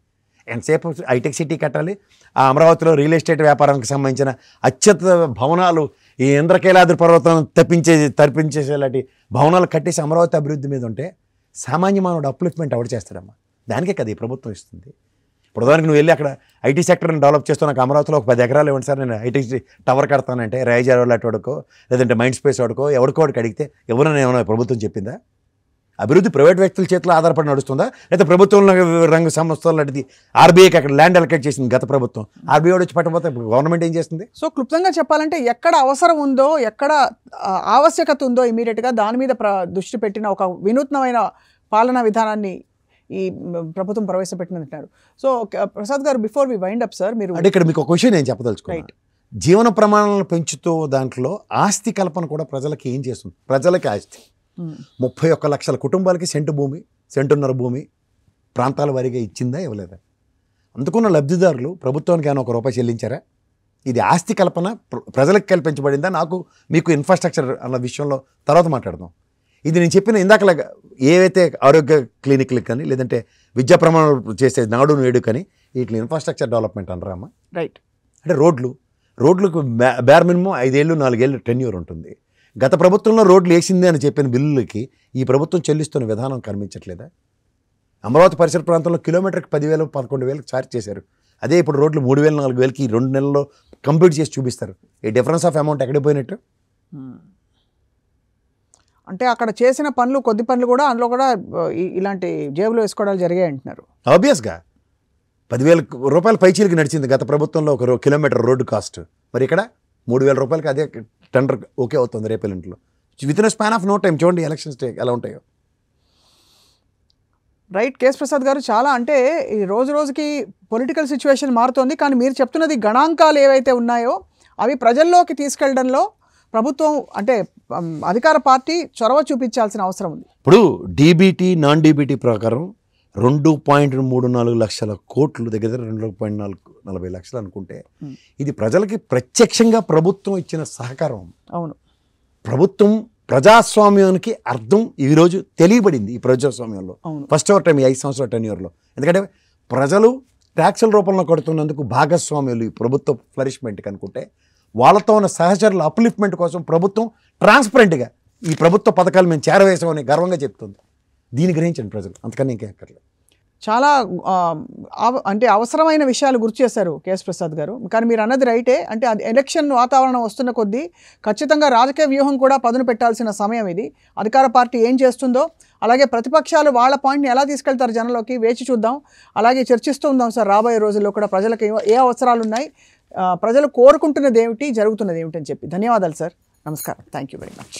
ఎంతసేపు హైటెక్ సిటీ కట్టాలి, ఆ అమరావతిలో రియల్ ఎస్టేట్ వ్యాపారానికి సంబంధించిన అత్యున్నత భవనాలు, ఈ ఇంద్రకీలాద్రి పర్వతం తప్పించేసేలాంటి భవనాలు కట్టేసి అమరావతి అభివృద్ధి మీద ఉంటే సామాన్య మానవుడు అప్లిఫ్ట్మెంట్ ఎవరు చేస్తాడమ్మా? దానికే కదా ఈ ప్రభుత్వం ఇస్తుంది. ఇప్పుడు ఉదాహరణకి నువ్వు వెళ్ళి అక్కడ ఐటీ సెక్టర్ని డెవలప్ చేస్తూ నాకు అమరావతిలో ఒక 10 ఎకరాలు ఇవ్వండి సార్, నేను ఐటీ టవర్ కడతానంటే రైజర్ వాడికి లేదంటే మైండ్ స్పేస్ వాడుకో ఎవరికో వాడికి అడిగితే ఎవరైనా ఏమైనా ప్రభుత్వం చెప్పిందా? అభివృద్ధి ప్రైవేట్ వ్యక్తుల చేతిలో ఆధారపడి నడుస్తుందా, లేదా ప్రభుత్వం రంగ సంస్థల లాంటిది ఆర్బీఐకి అక్కడ ల్యాండ్ అలొకేట్ చేసింది గత ప్రభుత్వం, ఆర్బీఐ వచ్చి పట్టకపోతే గవర్నమెంట్ ఏం చేస్తుంది? సో క్లుప్తంగా చెప్పాలంటే ఎక్కడ అవసరం ఉందో, ఎక్కడ ఆవశ్యకత ఉందో ఇమీడియట్గా దాని మీద దృష్టి పెట్టిన ఒక వినూత్నమైన పాలనా విధానాన్ని ఈ ప్రభుత్వం ప్రవేశపెట్టినంటున్నారు. సో ప్రసాద్ గారు, before we wind up sir, మీరు అంటే ఇక్కడ మీకు ఒక క్వశ్చన్ నేను చెప్పదలుచుకున్నాను. జీవన ప్రమాణాలను పెంచుతూ దాంట్లో ఆస్తి కల్పన కూడా ప్రజలకి ఏం చేస్తుంది? ప్రజలకి ఆస్తి 31 లక్షల కుటుంబాలకి సెంటున్నర భూమి ప్రాంతాల వారీగా ఇచ్చిందా, ఇవ్వలేదా? అందుకున్న లబ్ధిదారులు ప్రభుత్వానికి ఏమైనా ₹1 చెల్లించారా? ఇది ఆస్తి కల్పన ప్రజలకు కల్పించబడిందా? నాకు మీకు ఇన్ఫ్రాస్ట్రక్చర్ అన్న విషయంలో తర్వాత మాట్లాడదాం. ఇది నేను చెప్పిన ఇందాకలాగా ఏవైతే ఆరోగ్య క్లినిక్లకు కానీ, లేదంటే విద్యా ప్రమాణాలు చేసే నాడు నేడు కానీ, వీటిని ఇన్ఫ్రాస్ట్రక్చర్ డెవలప్మెంట్ అనరామా? రైట్. అంటే రోడ్లకు బేర్ మినిమం 5 ఏళ్ళు 4 ఏళ్ళు టెన్యూర్ ఉంటుంది. గత ప్రభుత్వంలో రోడ్లు వేసింది అని చెప్పిన బిల్లులకి ఈ ప్రభుత్వం చెల్లిస్తున్న విధానం కనిపించట్లేదా? అమరావతి పరిసర ప్రాంతంలో కిలోమీటర్కి 10,000 11,000 ఛార్జ్ చేశారు. అదే ఇప్పుడు రోడ్లు 3,000 4,000కి 2 నెలల్లో కంప్లీట్ చేసి చూపిస్తారు. ఈ డిఫరెన్స్ ఆఫ్ అమౌంట్ ఎక్కడికి పోయినట్టు? అంటే అక్కడ చేసిన పనులు, కొద్ది పనులు కూడా అందులో కూడా ఇలాంటి జేబులో వేసుకోవడాలు జరిగాయి అంటున్నారు. ఆబ్వియస్గా ₹10,000 పైచీలకి నడిచింది గత ప్రభుత్వంలో ఒక కిలోమీటర్ రోడ్డు కాస్ట్. మరి ఇక్కడ ₹3,000 అదే టెండర్ ఓకే అవుతుంది రేపెల్లింట్లో. Within span of no time. చూడండి ఎలక్షన్స్ ఎలా ఉంటాయో. రైట్. కేఎస్ ప్రసాద్ గారు, చాలా అంటే ఈ రోజు రోజుకి పొలిటికల్ సిచ్యువేషన్ మారుతోంది, కానీ మీరు చెప్తున్నది గణాంకాలు ఏవైతే ఉన్నాయో అవి ప్రజల్లోకి తీసుకెళ్లడంలో ప్రభుత్వం అంటే అధికార పార్టీ చొరవ చూపించాల్సిన అవసరం ఉంది. ఇప్పుడు డీబీటీ నాన్ డీబీటీ ప్రకారం 2.34 లక్షల కోట్లు, దగ్గర 2.40 లక్షలు అనుకుంటే ఇది ప్రజలకి ప్రత్యక్షంగా ప్రభుత్వం ఇచ్చిన సహకారం. అవును. ప్రభుత్వం ప్రజాస్వామ్యానికి అర్థం ఈరోజు తెలియబడింది ఈ ప్రజాస్వామ్యంలో. ఫస్ట్ ఓవర్ టైం ఈ 5 సంవత్సరాల టెన్యూర్లో. ఎందుకంటే ప్రజలు ట్యాక్సుల రూపంలో కడుతున్నందుకు భాగస్వామ్యులు ఈ ప్రభుత్వ ఫ్లరిష్మెంట్కి అనుకుంటే, వాళ్ళతో ఉన్న సహచరుల అప్లిఫ్ట్మెంట్ కోసం ప్రభుత్వం ట్రాన్స్పరెంట్గా ఈ ప్రభుత్వ పథకాలు మేము చేరవేసామని గర్వంగా చెప్తుంది. దీన్ని గ్రహించండి ప్రజలు, అంతకన్నా ఇంకేం అక్కర్లేదు. చాలా అంటే అవసరమైన విషయాలు గుర్తు చేశారు కేఎస్ ప్రసాద్ గారు. కానీ మీరు అన్నది రైటే. అంటే అది ఎలక్షన్ వాతావరణం వస్తున్న కొద్దీ ఖచ్చితంగా రాజకీయ వ్యూహం కూడా పదును పెట్టాల్సిన సమయం ఇది. అధికార పార్టీ ఏం చేస్తుందో, అలాగే ప్రతిపక్షాలు వాళ్ళ పాయింట్ని ఎలా తీసుకెళ్తారు జనంలోకి వేచి చూద్దాం. అలాగే చర్చిస్తూ ఉందాం సార్ రాబోయే రోజుల్లో కూడా ప్రజలకు ఏ అవసరాలు ఉన్నాయి, ప్రజలు కోరుకుంటున్నది ఏమిటి, జరుగుతున్నది ఏమిటి అని చెప్పి. ధన్యవాదాలు సార్. నమస్కారం. Thank you very much.